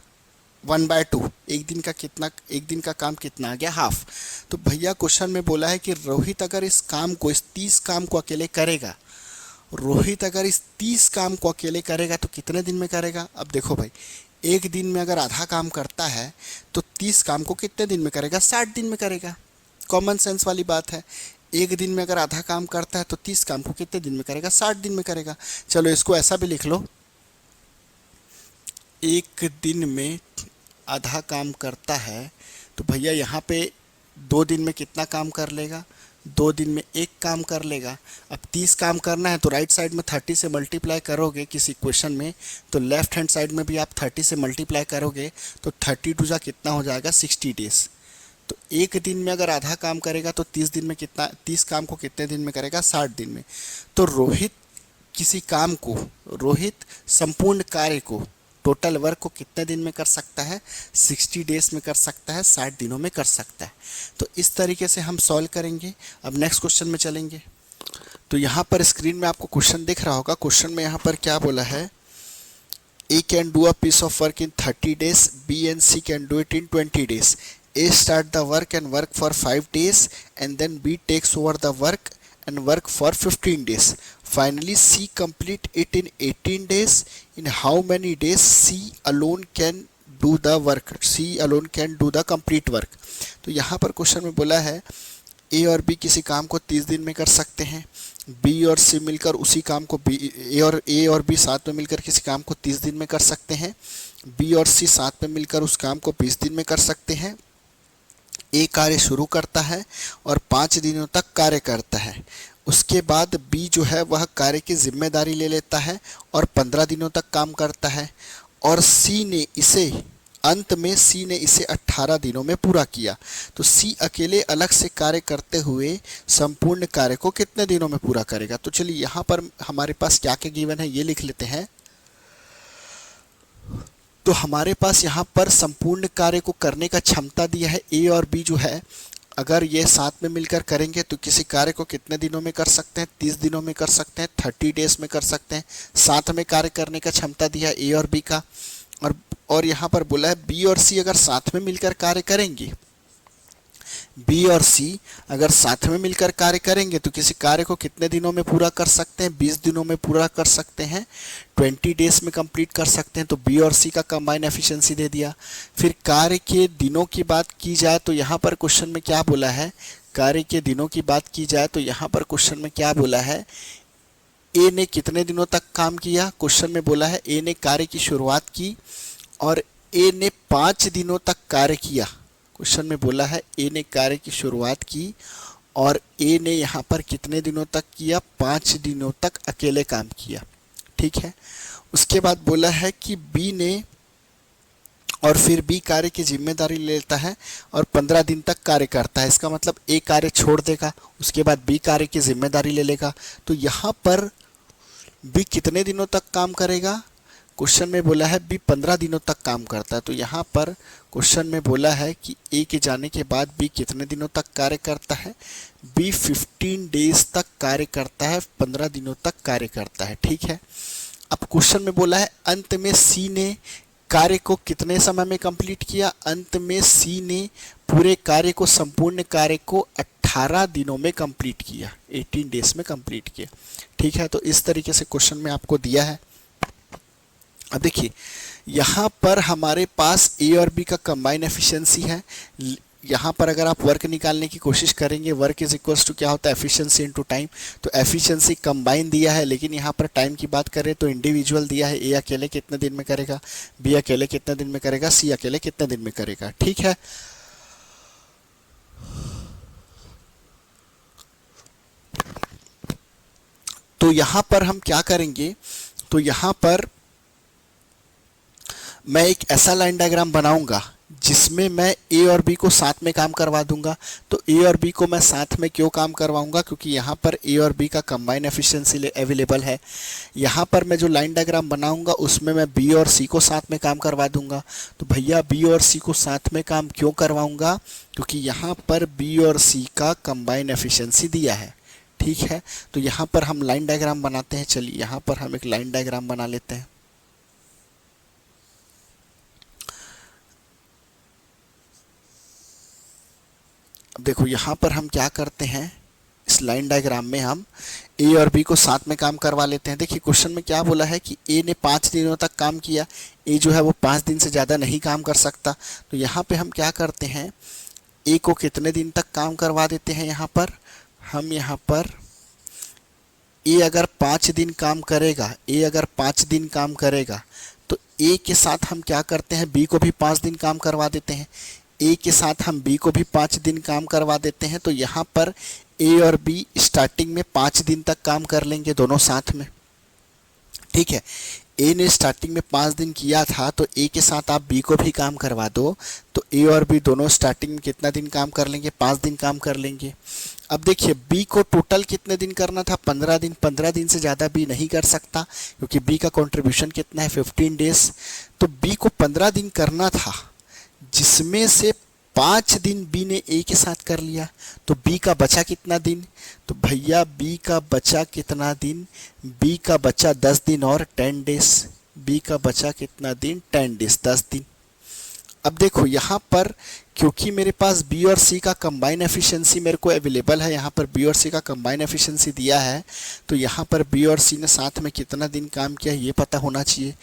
1/2। एक दिन का कितना, एक दिन का काम कितना आ गया, हाफ। तो भैया क्वेश्चन में बोला है कि रोहित अगर इस काम को, इस 30 काम को अकेले करेगा, रोहित अगर इस 30 काम को अकेले करेगा तो कितने दिन में करेगा। अब देखो भाई, एक दिन में अगर आधा काम करता है तो 30 काम को कितने दिन में करेगा, 60 दिन में करेगा। कॉमन सेंस वाली बात है। एक दिन में अगर आधा काम करता है तो 30 काम को कितने दिन में करेगा, 60 दिन में करेगा। चलो इसको ऐसा भी लिख लो, एक दिन में आधा काम करता है तो भैया यहाँ पे 2 दिन में कितना काम कर लेगा, 2 दिन में एक काम कर लेगा। अब 30 काम करना है तो राइट साइड में 30 से मल्टीप्लाई करोगे किसी इक्वेशन में, तो लेफ्ट हैंड साइड में भी आप 30 से मल्टीप्लाई करोगे तो 32 कितना हो जाएगा, 60 डेज। तो एक दिन में अगर आधा काम करेगा तो 30 दिन में कितना, 30 काम को कितने दिन में करेगा, 60 दिन में। तो रोहित किसी काम को, रोहित संपूर्ण कार्य को, टोटल वर्क को कितने दिन में कर सकता है, 60 डेज में कर सकता है, 60 दिनों में कर सकता है। तो इस तरीके से हम सॉल्व करेंगे। अब नेक्स्ट क्वेश्चन में चलेंगे। तो यहाँ पर स्क्रीन में आपको क्वेश्चन दिख रहा होगा। क्वेश्चन में यहाँ पर क्या बोला है, A can do a piece of work in 30 days, B and C can do it in 20 days. A start the work and work for 5 days and then B takes over the work and work for 15 days. Finally, C complete it in 18 days. In how many days C alone can do the work? C alone can do the complete work. तो यहाँ पर question में बोला है A और B किसी काम को 30 दिन में कर सकते हैं, B और C मिलकर उसी काम को A और B साथ में मिलकर किसी काम को 30 दिन में कर सकते हैं, B और C साथ में मिलकर उस काम को 20 दिन में कर सकते हैं। ए कार्य शुरू करता है और 5 दिनों तक कार्य करता है। उसके बाद बी जो है वह कार्य की जिम्मेदारी ले लेता है और 15 दिनों तक काम करता है। और सी ने इसे, अंत में सी ने इसे 18 दिनों में पूरा किया। तो सी अकेले अलग से कार्य करते हुए संपूर्ण कार्य को कितने दिनों में पूरा करेगा। तो चलिए यहाँ पर हमारे पास क्या क्या गिवन है ये लिख लेते हैं। तो हमारे पास यहाँ पर संपूर्ण कार्य को करने का क्षमता दिया है, ए और बी जो है अगर ये साथ में मिलकर करेंगे तो किसी कार्य को कितने दिनों में कर सकते हैं? 30 दिनों में कर सकते हैं, 30 डेज में कर सकते हैं। साथ में कार्य करने का क्षमता दिया है ए और बी का, और यहाँ पर बोला है बी और सी अगर साथ में मिलकर कार्य करेंगे, बी और सी अगर साथ में मिलकर कार्य करेंगे तो किसी कार्य को कितने दिनों में पूरा कर सकते हैं? 20 दिनों में पूरा कर सकते हैं, 20 डेज में कंप्लीट कर सकते हैं। तो बी और सी का कंबाइन एफिशिएंसी दे दिया। फिर कार्य के दिनों की बात की जाए तो यहाँ पर क्वेश्चन में क्या बोला है? कार्य के दिनों की बात की जाए तो यहाँ पर क्वेश्चन में क्या बोला है? ए ने कितने दिनों तक काम किया? क्वेश्चन में बोला है ए ने कार्य की शुरुआत की और ए ने 5 दिनों तक कार्य किया। क्वेश्चन में बोला है ए ने कार्य की शुरुआत की और ए ने यहाँ पर कितने दिनों तक किया? 5 दिनों तक अकेले काम किया। ठीक है। उसके बाद बोला है कि बी ने, और फिर बी कार्य की जिम्मेदारी ले लेता है और 15 दिन तक कार्य करता है। इसका मतलब ए कार्य छोड़ देगा, उसके बाद बी कार्य की जिम्मेदारी ले लेगा। तो यहाँ पर बी कितने दिनों तक काम करेगा? क्वेश्चन में बोला है बी 15 दिनों तक काम करता है। तो यहाँ पर क्वेश्चन में बोला है कि ए के जाने के बाद बी कितने दिनों तक कार्य करता है? बी 15 डेज तक कार्य करता है, 15 दिनों तक कार्य करता है। ठीक है। अब क्वेश्चन में बोला है अंत में सी ने कार्य को कितने समय में कंप्लीट किया? अंत में सी ने पूरे कार्य को, संपूर्ण कार्य को 18 दिनों में कंप्लीट किया, 18 डेज में कंप्लीट किया। ठीक है। तो इस तरीके से क्वेश्चन में आपको दिया है। अब देखिए यहाँ पर हमारे पास ए और बी का कंबाइन एफिशिएंसी है। यहाँ पर अगर आप वर्क निकालने की कोशिश करेंगे, वर्क इज इक्वल्स टू क्या होता है? Efficiency into time. तो एफिशिएंसी कंबाइन दिया है, लेकिन यहाँ पर टाइम की बात करें तो इंडिविजुअल दिया है। ए अकेले कितने दिन में करेगा, बी अकेले कितने दिन में करेगा, सी अकेले कितने दिन में करेगा। ठीक है। तो यहाँ पर हम क्या करेंगे? तो यहाँ पर मैं एक ऐसा लाइन डायग्राम बनाऊंगा जिसमें मैं ए और बी को साथ में काम करवा दूंगा। तो ए और बी को मैं साथ में क्यों काम करवाऊंगा? क्योंकि यहाँ पर ए और बी का कंबाइन एफिशिएंसी अवेलेबल है। यहाँ पर मैं जो लाइन डायग्राम बनाऊंगा उसमें मैं बी और सी को साथ में काम करवा दूंगा। तो भैया बी और सी को साथ में काम क्यों करवाऊंगा? क्योंकि यहाँ पर बी और सी का कंबाइन एफिशिएंसी दिया है। ठीक है। तो यहाँ पर हम लाइन डायग्राम बनाते हैं। चलिए यहाँ पर हम एक लाइन डायग्राम बना लेते हैं। अब देखो यहाँ पर हम क्या करते हैं, इस लाइन डायग्राम में हम ए और बी को साथ में काम करवा लेते हैं। देखिए क्वेश्चन में क्या बोला है कि ए ने 5 दिनों तक काम किया। ए जो है वो 5 दिन से ज़्यादा नहीं काम कर सकता। तो यहाँ पे हम क्या करते हैं, ए को कितने दिन तक काम करवा देते हैं? यहाँ पर हम यहाँ पर ए अगर 5 दिन काम करेगा, ए अगर 5 दिन काम करेगा तो ए के साथ हम क्या करते हैं, बी को भी 5 दिन काम करवा देते हैं। ए के साथ हम बी को भी 5 दिन काम करवा देते हैं। तो यहाँ पर ए और बी स्टार्टिंग में 5 दिन तक काम कर लेंगे दोनों साथ में। ठीक है। ए ने स्टार्टिंग में 5 दिन किया था तो ए के साथ आप बी को भी काम करवा दो तो ए और बी दोनों स्टार्टिंग में कितना दिन काम कर लेंगे? 5 दिन काम कर लेंगे। अब देखिए बी को टोटल कितने दिन करना था? 15 दिन। 15 दिन से ज़्यादा बी नहीं कर सकता क्योंकि बी का कंट्रीब्यूशन कितना है? 15 डेज। तो बी को 15 दिन करना था जिसमें से 5 दिन बी ने ए के साथ कर लिया। तो बी का बचा कितना दिन? तो भैया बी का बचा कितना दिन? बी का बचा 10 दिन और 10 डेज। बी का बचा कितना दिन? 10 डेज, 10 दिन। अब देखो यहाँ पर क्योंकि मेरे पास बी और सी का कंबाइन एफिशिएंसी मेरे को अवेलेबल है, यहाँ पर बी और सी का कंबाइन एफिशिएंसी दिया है, तो यहाँ पर बी और सी ने साथ में कितना दिन काम किया ये पता होना चाहिए।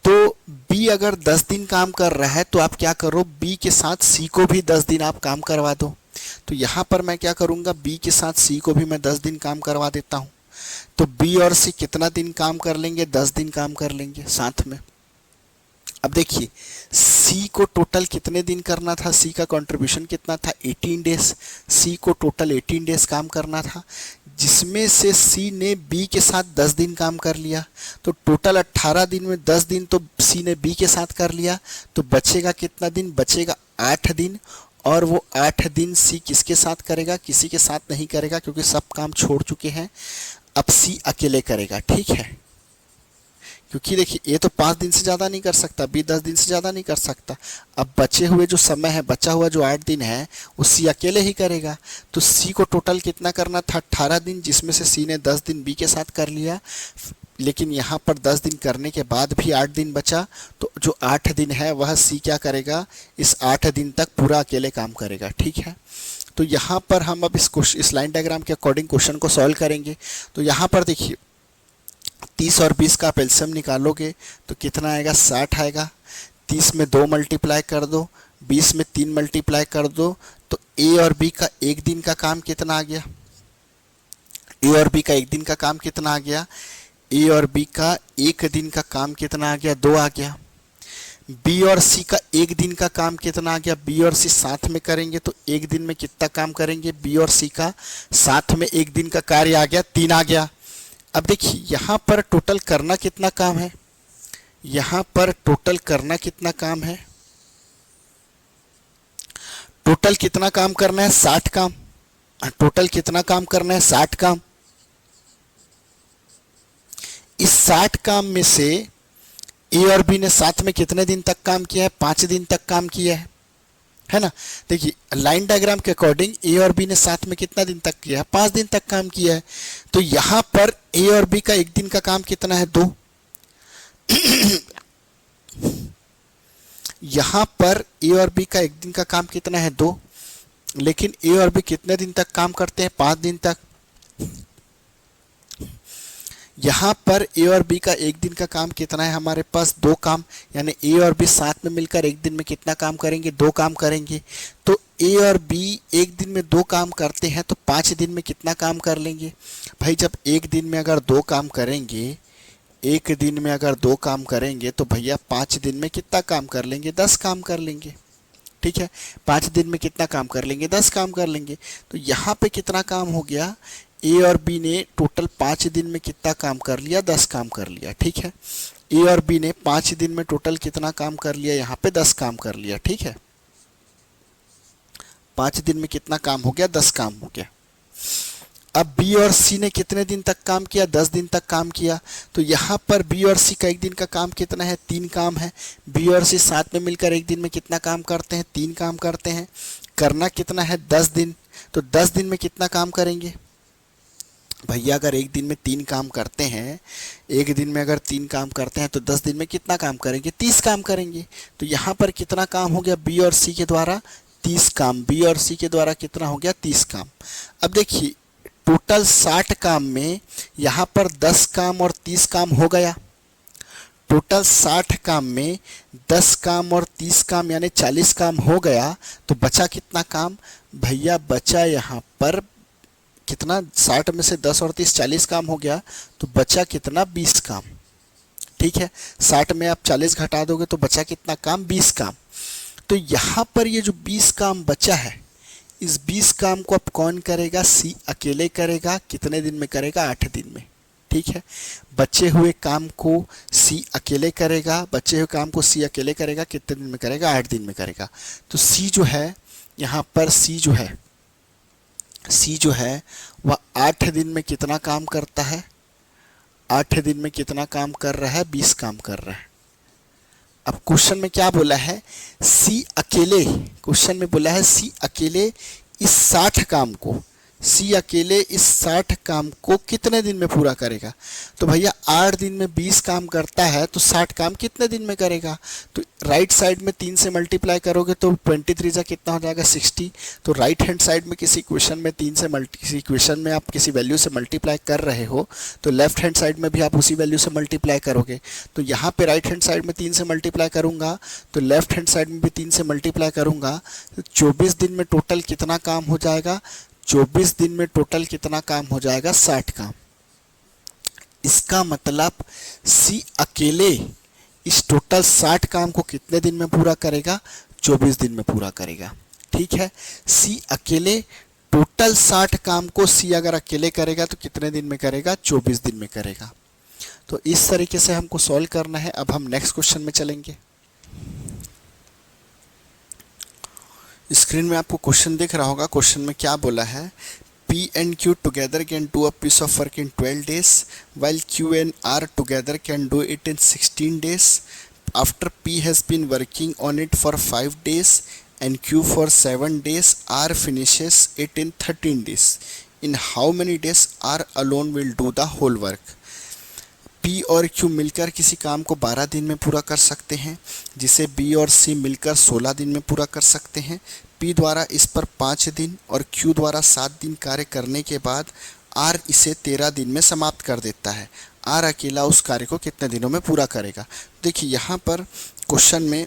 तो बी अगर 10 दिन काम कर रहा है तो आप क्या करो, बी के साथ सी को भी 10 दिन आप काम करवा दो। तो यहाँ पर मैं क्या करूँगा, बी के साथ सी को भी मैं 10 दिन काम करवा देता हूँ। तो बी और सी कितना दिन काम कर लेंगे? 10 दिन काम कर लेंगे साथ में। अब देखिए सी को टोटल कितने दिन करना था? सी का कंट्रीब्यूशन कितना था? 18 डेज। सी को टोटल 18 डेज काम करना था जिसमें से सी ने बी के साथ 10 दिन काम कर लिया। तो टोटल 18 दिन में 10 दिन तो सी ने बी के साथ कर लिया। तो बचेगा कितना दिन? बचेगा 8 दिन। और वो 8 दिन सी किसके साथ करेगा? किसी के साथ नहीं करेगा क्योंकि सब काम छोड़ चुके हैं। अब सी अकेले करेगा। ठीक है। क्योंकि देखिए ये तो 5 दिन से ज़्यादा नहीं कर सकता, बी 10 दिन से ज़्यादा नहीं कर सकता। अब बचे हुए जो समय है, बचा हुआ जो 8 दिन है वो सी अकेले ही करेगा। तो सी को टोटल कितना करना था, 18 दिन, जिसमें से सी ने 10 दिन बी के साथ कर लिया। लेकिन यहाँ पर 10 दिन करने के बाद भी 8 दिन बचा, तो जो 8 दिन है वह सी क्या करेगा, इस 8 दिन तक पूरा अकेले काम करेगा। ठीक है, तो यहाँ पर हम अब इस लाइन डायग्राम के अकॉर्डिंग क्वेश्चन को सॉल्व करेंगे। तो यहाँ पर देखिए 30 और 20 का आप एलसीएम निकालोगे तो कितना आएगा, 60 आएगा। 30 में 2 मल्टीप्लाई कर दो, 20 में 3 मल्टीप्लाई कर दो, तो ए और बी का एक दिन का काम कितना आ गया, ए और बी का एक दिन का काम कितना आ गया, ए और बी का एक दिन का काम कितना आ गया, 2 आ गया। बी और सी का एक दिन का काम कितना आ गया, बी और सी साथ में करेंगे तो एक दिन में कितना काम करेंगे, बी और सी का साथ में एक दिन का कार्य आ गया, 3 आ गया। अब देखिए यहाँ पर टोटल करना कितना काम है, यहाँ पर टोटल करना कितना काम है, टोटल कितना काम करना है, 60 काम। टोटल कितना काम करना है, 60 काम। इस 60 काम में से ए और बी ने साथ में कितने दिन तक काम किया है, 5 दिन तक काम किया है ना। देखिए लाइन डायग्राम के अकॉर्डिंग ए और बी ने साथ में कितना दिन तक किया है, 5 दिन तक काम किया है। तो यहाँ पर ए और बी का एक दिन का काम कितना है, 2। यहाँ पर ए और बी का एक दिन का काम कितना है, 2। लेकिन ए और बी कितने दिन तक काम करते हैं, 5 दिन तक। यहाँ पर ए और बी का एक दिन का काम कितना है, हमारे पास 2 काम, यानी ए और बी साथ में मिलकर एक दिन में कितना काम करेंगे, 2 काम करेंगे। तो ए और बी एक दिन में 2 काम करते हैं तो 5 दिन में कितना काम कर लेंगे भाई। जब एक दिन में अगर 2 काम करेंगे, एक दिन में अगर 2 काम करेंगे तो भैया 5 दिन में कितना काम कर लेंगे, 10 काम कर लेंगे। ठीक है, 5 दिन में कितना काम कर लेंगे, 10 काम कर लेंगे। तो यहाँ पे कितना काम हो गया, ए और बी ने टोटल 5 दिन में कितना काम कर लिया, 10 काम कर लिया। ठीक है, ए और बी ने 5 दिन में टोटल कितना काम कर लिया, यहाँ पे 10 काम कर लिया। ठीक है, 5 दिन में कितना काम हो गया, 10 काम हो गया। अब बी और सी ने कितने दिन तक काम किया, 10 दिन तक काम किया। तो यहाँ पर बी और सी का एक दिन का काम कितना है, 3 काम है। बी और सी साथ में मिलकर एक दिन में कितना काम करते हैं, 3 काम करते हैं। करना कितना है, 10 दिन। तो 10 दिन में कितना काम करेंगे भैया, अगर एक दिन में 3 काम करते हैं, एक दिन में अगर 3 काम करते हैं तो 10 दिन में कितना काम करेंगे, 30 काम करेंगे। तो यहाँ पर कितना काम हो गया, बी और सी के द्वारा 30 काम, बी और सी के द्वारा कितना हो गया, 30 काम। अब देखिए टोटल 60 काम में यहाँ पर 10 काम और 30 काम हो गया। टोटल 60 काम में 10 काम और 30 काम यानी 40 काम हो गया। तो बचा कितना काम भैया, बचा यहाँ पर कितना, 60 में से 10 और 30 40 काम हो गया। तो बचा कितना, 20 काम। ठीक है, 60 में आप 40 घटा दोगे तो बचा कितना काम, 20 काम। तो यहाँ पर ये जो 20 काम बचा है, इस 20 काम को अब कौन करेगा, सी अकेले करेगा। कितने दिन में करेगा, 8 दिन में। ठीक है, बचे हुए काम को सी अकेले करेगा, बचे हुए काम को सी अकेले करेगा। कितने दिन में करेगा, 8 दिन में करेगा। तो सी जो है यहाँ पर, सी जो है वह 8 दिन में कितना काम करता है, 8 दिन में कितना काम कर रहा है, 20 काम कर रहा है। अब क्वेश्चन में क्या बोला है, सी अकेले, क्वेश्चन में बोला है सी अकेले इस 60 काम को, सी अकेले इस 60 काम को कितने दिन में पूरा करेगा। तो भैया 8 दिन में 20 काम करता है तो 60 काम कितने दिन में करेगा। तो राइट साइड में 3 से मल्टीप्लाई करोगे तो 23 जा कितना हो जाएगा, 60। तो राइट हैंड साइड में किसी इक्वेशन में 3 से किसी इक्वेशन में आप किसी वैल्यू से मल्टीप्लाई कर रहे हो तो लेफ्ट हैंड साइड में भी आप उसी वैल्यू से मल्टीप्लाई करोगे। तो यहाँ पे राइट हैंड साइड में 3 से मल्टीप्लाई करूँगा तो लेफ्ट हैंड साइड में भी 3 से मल्टीप्लाई करूँगा। तो 24 दिन में टोटल कितना काम हो जाएगा, 24 दिन में टोटल कितना काम हो जाएगा, 60 काम। इसका मतलब सी अकेले इस टोटल 60 काम को कितने दिन में पूरा करेगा, 24 दिन में पूरा करेगा। ठीक है, सी अकेले टोटल 60 काम को सी अगर अकेले करेगा तो कितने दिन में करेगा, 24 दिन में करेगा। तो इस तरीके से हमको सॉल्व करना है। अब हम नेक्स्ट क्वेश्चन में चलेंगे। स्क्रीन में आपको क्वेश्चन दिख रहा होगा। क्वेश्चन में क्या बोला है, P and Q together can do a piece of work in 12 days, while Q and R together can do it in 16 days. After P has been working on it for 5 days and Q for 7 days, R finishes it in 13 days. In how many days R alone will do the whole work? P और Q मिलकर किसी काम को 12 दिन में पूरा कर सकते हैं, जिसे B और C मिलकर 16 दिन में पूरा कर सकते हैं। P द्वारा इस पर 5 दिन और Q द्वारा 7 दिन कार्य करने के बाद R इसे 13 दिन में समाप्त कर देता है। R अकेला उस कार्य को कितने दिनों में पूरा करेगा? देखिए यहाँ पर क्वेश्चन में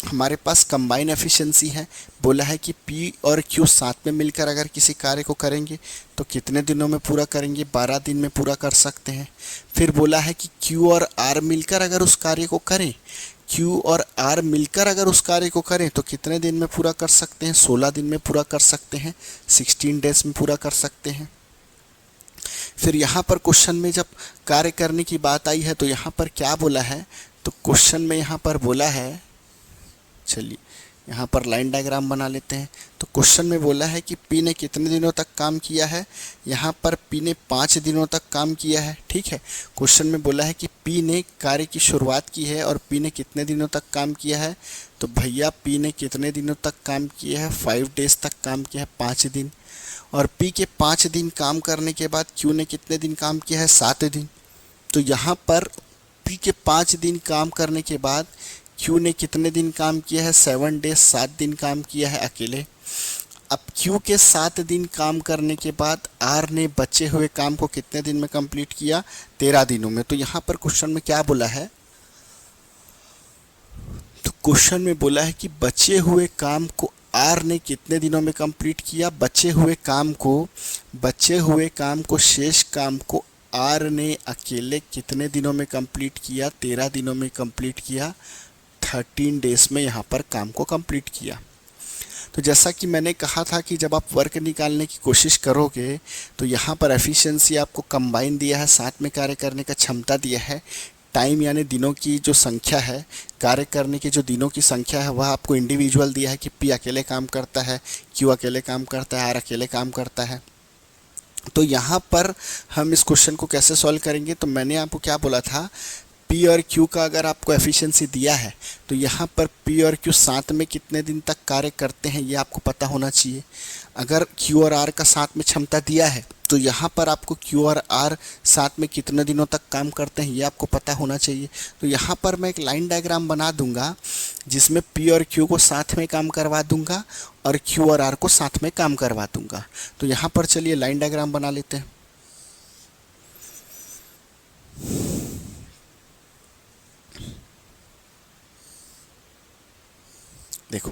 हमारे पास कंबाइन एफिशिएंसी है। बोला है कि P और Q साथ में मिलकर अगर किसी कार्य को करेंगे तो कितने दिनों में पूरा करेंगे? 12 दिन में पूरा कर सकते हैं। फिर बोला है कि Q और R मिलकर अगर उस कार्य को करें, Q और R मिलकर अगर उस कार्य को करें तो कितने दिन में पूरा कर सकते हैं? 16 दिन में पूरा कर सकते हैं, 16 डेज में पूरा कर सकते हैं। फिर यहाँ पर क्वेश्चन में जब कार्य करने की बात आई है तो यहाँ पर क्या बोला है? तो क्वेश्चन में यहाँ पर बोला है, चलिए यहाँ पर लाइन डायग्राम बना लेते हैं। तो क्वेश्चन में बोला है कि P ने कितने दिनों तक काम किया है? यहाँ पर P ने 5 दिनों तक काम किया है। ठीक है, क्वेश्चन में बोला है कि P ने कार्य की शुरुआत की है और P ने कितने दिनों तक काम किया है? तो भैया P ने कितने दिनों तक काम किया है? 5 डेज तक काम किया है, 5 दिन। और P के 5 दिन काम करने के बाद Q ने कितने दिन काम किया है? 7 दिन। तो यहाँ पर P के 5 दिन काम करने के बाद Q ने कितने दिन काम किया है? 7 डेज, 7 दिन काम किया है अकेले। अब Q के 7 दिन काम करने के बाद R ने बचे हुए काम को कितने दिन में कंप्लीट किया? 13 दिनों में। तो यहाँ पर क्वेश्चन में क्या बोला है? तो क्वेश्चन में बोला है कि बचे हुए काम को R ने कितने दिनों में कंप्लीट किया? बचे हुए काम को शेष काम को R ने अकेले कितने दिनों में कंप्लीट किया? 13 दिनों में कंप्लीट किया, 13 डेज में यहाँ पर काम को कंप्लीट किया। तो जैसा कि मैंने कहा था कि जब आप वर्क निकालने की कोशिश करोगे तो यहाँ पर एफिशिएंसी आपको कंबाइन दिया है, साथ में कार्य करने का क्षमता दिया है, टाइम यानी दिनों की जो संख्या है, कार्य करने की जो दिनों की संख्या है वह आपको इंडिविजुअल दिया है कि P अकेले काम करता है, Q अकेले काम करता है, R अकेले काम करता है। तो यहाँ पर हम इस क्वेश्चन को कैसे सॉल्व करेंगे? तो मैंने आपको क्या बोला था, P और Q का अगर आपको एफिशिएंसी दिया है तो यहाँ पर P और Q साथ में कितने दिन तक कार्य करते हैं ये आपको पता होना चाहिए। अगर Q और R का साथ में क्षमता दिया है तो यहाँ पर आपको Q और R साथ में कितने दिनों तक काम करते हैं ये आपको पता होना चाहिए। तो यहाँ पर मैं एक लाइन डायग्राम बना दूंगा जिसमें P और Q को साथ में काम करवा दूंगा और Q और R को साथ में काम करवा दूंगा। तो यहाँ पर चलिए लाइन डायग्राम बना लेते हैं। देखो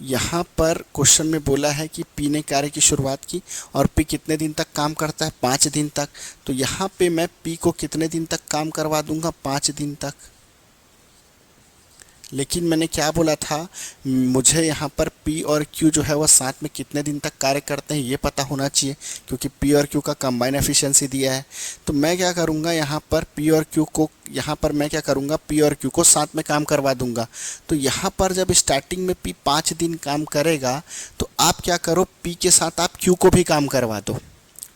यहाँ पर क्वेश्चन में बोला है कि P ने कार्य की शुरुआत की और P कितने दिन तक काम करता है? 5 दिन तक। तो यहाँ पे मैं P को कितने दिन तक काम करवा दूंगा? 5 दिन तक। लेकिन मैंने क्या बोला था, मुझे यहाँ पर P और Q जो है वह साथ में कितने दिन तक कार्य करते हैं ये पता होना चाहिए, क्योंकि P और Q का कंबाइन एफिशिएंसी दिया है। तो मैं क्या करूँगा, यहाँ पर P और Q को P और Q को साथ में काम करवा दूंगा। तो यहाँ पर जब स्टार्टिंग में P 5 दिन काम करेगा तो आप क्या करो, P के साथ आप Q को भी काम करवा दो।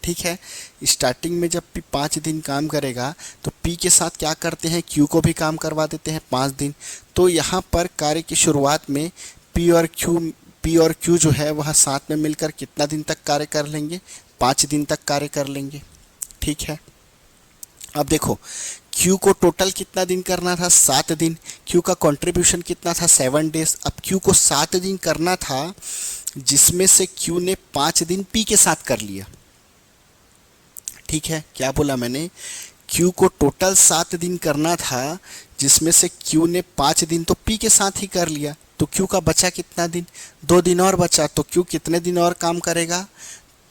ठीक है, स्टार्टिंग में जब P 5 दिन काम करेगा तो P के साथ क्या करते हैं, Q को भी काम करवा देते हैं 5 दिन। तो यहाँ पर कार्य की शुरुआत में P और Q जो है वह साथ में मिलकर कितना दिन तक कार्य कर लेंगे? 5 दिन तक कार्य कर लेंगे। ठीक है, अब देखो Q को टोटल कितना दिन करना था? 7 दिन। Q का कंट्रीब्यूशन कितना था? 7 डेज। अब Q को 7 दिन करना था जिसमें से Q ने 5 दिन P के साथ कर लिया। ठीक है, क्या बोला मैंने, Q को टोटल 7 दिन करना था जिसमें से Q ने 5 दिन तो P के साथ ही कर लिया। तो Q का बचा कितना दिन? 2 दिन और बचा। तो Q कितने दिन और काम करेगा?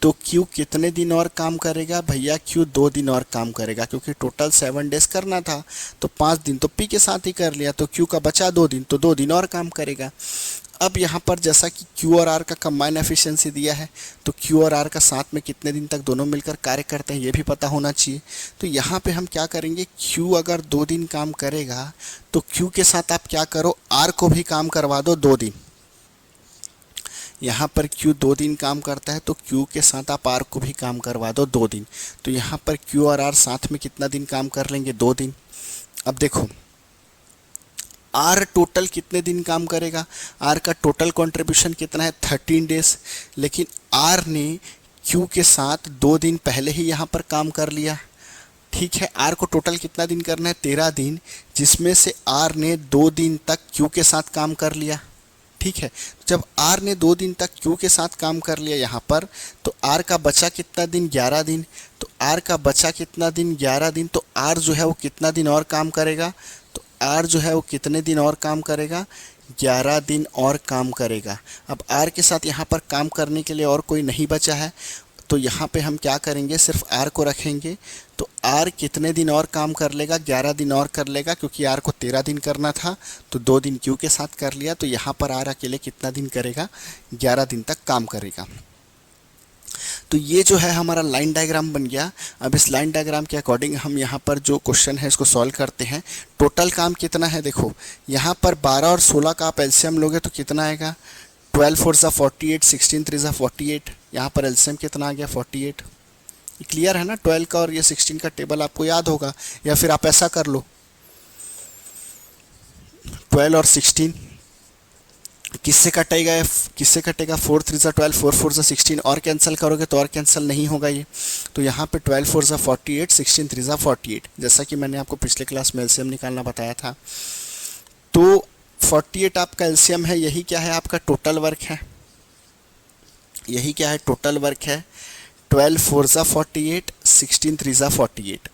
तो Q कितने दिन और काम करेगा भैया? Q 2 दिन और काम करेगा, क्योंकि टोटल 7 डेज करना था तो 5 दिन तो P के साथ ही कर लिया। तो Q का बचा 2 दिन, तो 2 दिन और काम करेगा। अब यहाँ पर जैसा कि Q और R का कंबाइन एफिशिएंसी दिया है तो Q और R का साथ में कितने दिन तक दोनों मिलकर कार्य करते हैं ये भी पता होना चाहिए। तो यहाँ पे हम क्या करेंगे, Q अगर 2 दिन काम करेगा तो Q के साथ आप क्या करो, R को भी काम करवा दो 2 दिन। यहाँ पर Q 2 दिन काम करता है तो Q के साथ आप R को भी काम करवा दो 2 दिन। तो यहाँ पर Q और R साथ में कितना दिन काम कर लेंगे? 2 दिन। अब देखो R टोटल कितने दिन काम करेगा? R का टोटल कंट्रीब्यूशन कितना है? 13 डेज। लेकिन R ने Q के साथ 2 दिन पहले ही यहाँ पर काम कर लिया। ठीक है, R को टोटल कितना दिन करना है? 13 दिन, जिसमें से R ने 2 दिन तक Q के साथ काम कर लिया। ठीक है, जब R ने 2 दिन तक Q के साथ काम कर लिया यहाँ पर, तो R का बचा कितना दिन? 11 दिन। तो R का बचा कितना दिन? 11 दिन। तो R जो है वो कितना दिन और काम करेगा? तो R जो है वो कितने दिन और काम करेगा? 11 दिन और काम करेगा। अब R के साथ यहाँ पर काम करने के लिए और कोई नहीं बचा है, तो यहाँ पे हम क्या करेंगे? सिर्फ R को रखेंगे। तो R कितने दिन और काम कर लेगा? 11 दिन और कर लेगा, क्योंकि R को 13 दिन करना था तो 2 दिन Q के साथ कर लिया। तो यहाँ पर R अकेले कितना दिन करेगा? 11 दिन तक काम करेगा। तो ये जो है हमारा लाइन डायग्राम बन गया। अब इस लाइन डायग्राम के अकॉर्डिंग हम यहाँ पर जो क्वेश्चन है इसको सॉल्व करते हैं। टोटल काम कितना है? देखो यहाँ पर 12 और 16 का आप एलसीएम लोगे तो कितना आएगा? 12 4 ज़ा 48, 16 3 ज़ा 48। यहाँ पर एलसीएम कितना आ गया? 48। क्लियर है ना? 12 का और ये 16 का टेबल आपको याद होगा, या फिर आप ऐसा कर लो 12 और 16 किससे कटेगा? किससे कटेगा? 4 3 ज़ा 12, 4 4 ज़ा 16। और कैंसिल करोगे तो और कैंसिल नहीं होगा ये। तो यहाँ पे 12 4 ज़ा 48, 16 3 ज़ा 48, जैसा कि मैंने आपको पिछले क्लास में एलसीएम निकालना बताया था। तो 48 आपका एलसीएम है। यही क्या है? आपका टोटल वर्क है। यही क्या है? टोटल वर्क है। 12 4 ज़ा 48, 16 3 ज़ा 48।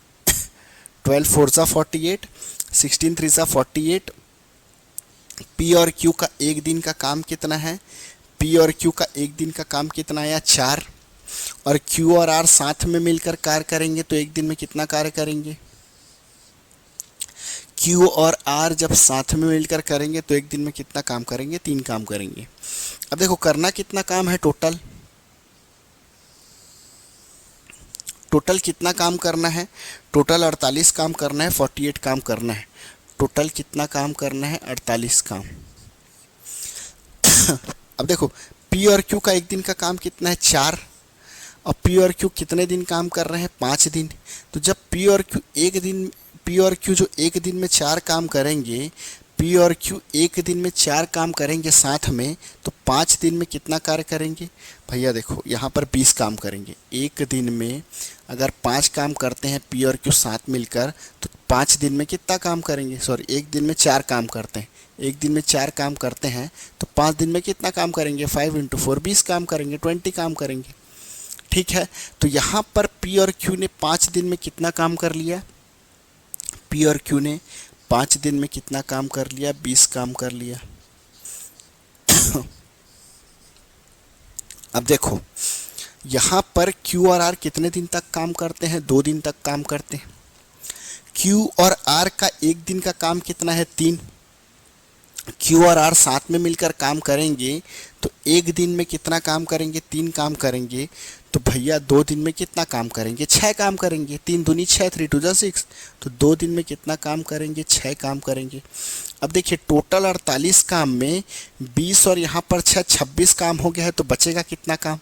12 4 ज़ा 48, 16 3 ज़ा 48। P और Q का एक दिन का काम कितना है? P और Q का एक दिन का काम कितना आया? 4। और Q और R साथ में मिलकर कार्य करेंगे तो एक दिन में कितना कार्य करेंगे? Q और R जब साथ में मिलकर करेंगे तो एक दिन में कितना काम करेंगे? 3 काम करेंगे। अब देखो करना कितना काम है टोटल? टोटल कितना काम करना है? टोटल 48 काम करना है, 48 काम करना है। टोटल कितना काम करना है? 48 काम। अब देखो P और Q का एक दिन का काम कितना है? 4। और P और Q कितने दिन काम कर रहे हैं? 5 दिन। तो जब P और Q जो एक दिन में 4 काम करेंगे, P और Q एक दिन में 4 काम करेंगे साथ में, तो 5 दिन में कितना कार्य करेंगे? भैया देखो यहाँ पर 20 काम करेंगे। एक दिन में अगर 5 काम करते हैं P और Q साथ मिलकर, तो 5 दिन में कितना काम करेंगे? सॉरी, एक दिन में 4 काम करते हैं। एक दिन में 4 काम करते हैं तो 5 दिन में कितना काम करेंगे? 5 × 4 20 काम करेंगे, 20 काम करेंगे। ठीक है, तो यहाँ पर P और Q ने 5 दिन में कितना काम कर लिया? P और Q ने 5 दिन में कितना काम कर लिया? 20 काम कर लिया। अब देखो यहाँ पर Q और R कितने दिन तक काम करते हैं? 2 दिन तक काम करते हैं। Q और R का एक दिन का काम कितना है? 3। Q और R साथ में मिलकर काम करेंगे तो एक दिन में कितना काम करेंगे? 3 काम करेंगे। तो भैया 2 दिन में कितना काम करेंगे? 6 काम करेंगे। 3 दूनी 6, 3 2 6। तो 2 दिन में कितना काम करेंगे? 6 काम करेंगे। अब देखिए टोटल 48 काम में 20 और यहाँ पर 6, 26 काम हो गया है, तो बचेगा कितना काम?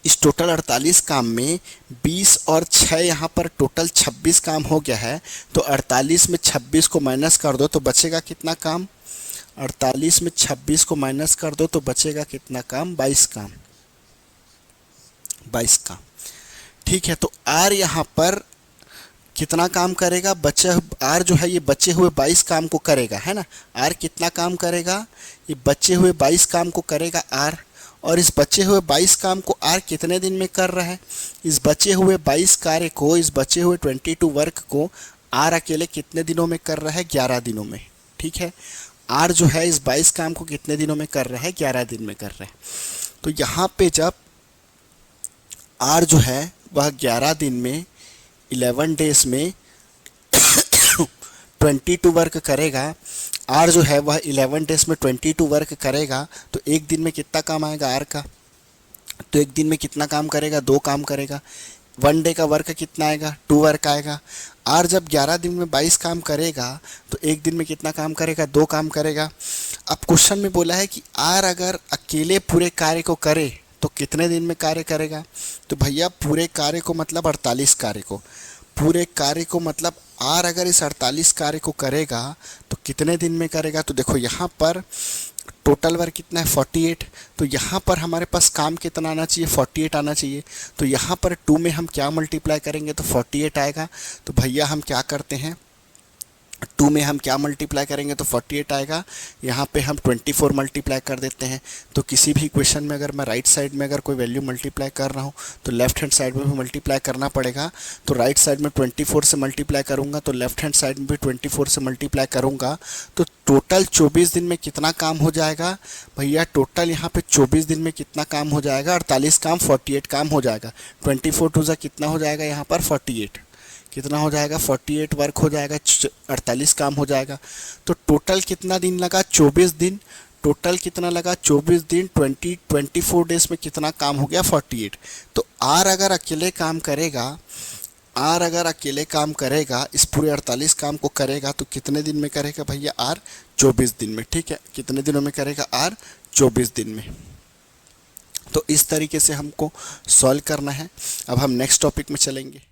इस टोटल 48 काम में 20 और 6 यहाँ पर टोटल 26 काम हो गया है। तो 48 में 26 को माइनस कर दो तो बचेगा कितना काम? 48 में 26 को माइनस कर दो तो बचेगा कितना काम? 22 काम। 22 काम। ठीक है, तो R यहाँ पर कितना काम करेगा? R जो है ये बचे हुए 22 काम को करेगा, है ना? R कितना काम करेगा? ये बचे हुए 22 काम को करेगा R। और इस बचे हुए 22 काम को R कितने दिन में कर रहा है? इस बचे हुए 22 कार्य को, इस बचे हुए 22 वर्क को R अकेले कितने दिनों में कर रहा है? 11 दिनों में। ठीक है, R जो है इस 22 काम को कितने दिनों में कर रहा है? 11 दिन में कर रहा है। तो यहाँ पे जब R जो है वह 11 दिन में 11 डेज में 22 वर्क करेगा, R जो है वह 11 डेज में 22 वर्क करेगा, तो एक दिन में कितना काम आएगा R का? तो एक दिन में कितना काम करेगा? 2 काम करेगा। 1 डे का वर्क कितना आएगा, 2 वर्क आएगा। आर जब 11 दिन में 22 काम करेगा तो एक दिन में कितना काम करेगा, 2 काम करेगा। अब क्वेश्चन में बोला है कि आर अगर अकेले पूरे कार्य को करे तो कितने दिन में कार्य करेगा। तो भैया पूरे कार्य को मतलब 48 कार्य को, पूरे कार्य को मतलब आर अगर इस 48 कार्य को करेगा तो कितने दिन में करेगा। तो देखो यहाँ पर टोटल वर्क कितना है 48, तो यहाँ पर हमारे पास काम कितना आना चाहिए, 48 आना चाहिए। तो यहाँ पर 2 में हम क्या मल्टीप्लाई करेंगे तो 48 आएगा। तो भैया हम क्या करते हैं, 2 में हम क्या मल्टीप्लाई करेंगे तो 48 आएगा। यहाँ पे हम 24 मल्टीप्लाई कर देते हैं। तो किसी भी इक्वेशन में अगर मैं राइट साइड में अगर कोई वैल्यू मल्टीप्लाई कर रहा हूँ तो लेफ्ट हैंड साइड में भी मल्टीप्लाई करना पड़ेगा। तो राइट साइड में 24 से मल्टीप्लाई करूँगा तो लेफ्ट हैंड साइड में भी 24 से मल्टीप्लाई करूँगा। तो टोटल 24 दिन में कितना काम हो जाएगा भैया, टोटल यहाँ पे 24 दिन में कितना काम हो जाएगा, 48 काम 48 काम हो जाएगा। 24 टू ज़ा कितना हो जाएगा यहाँ पर 48, कितना हो जाएगा 48 वर्क हो जाएगा, 48 काम हो जाएगा। तो टोटल कितना दिन लगा, 24 दिन। टोटल कितना लगा 24 दिन, 24 डेज में कितना काम हो गया 48। तो आर अगर अकेले काम करेगा, आर अगर अकेले काम करेगा, इस पूरे 48 काम को करेगा तो कितने दिन में करेगा भैया, आर 24 दिन में। ठीक है, कितने दिनों में करेगा, आर 24 दिन में। तो इस तरीके से हमको सॉल्व करना है। अब हम नेक्स्ट टॉपिक में चलेंगे।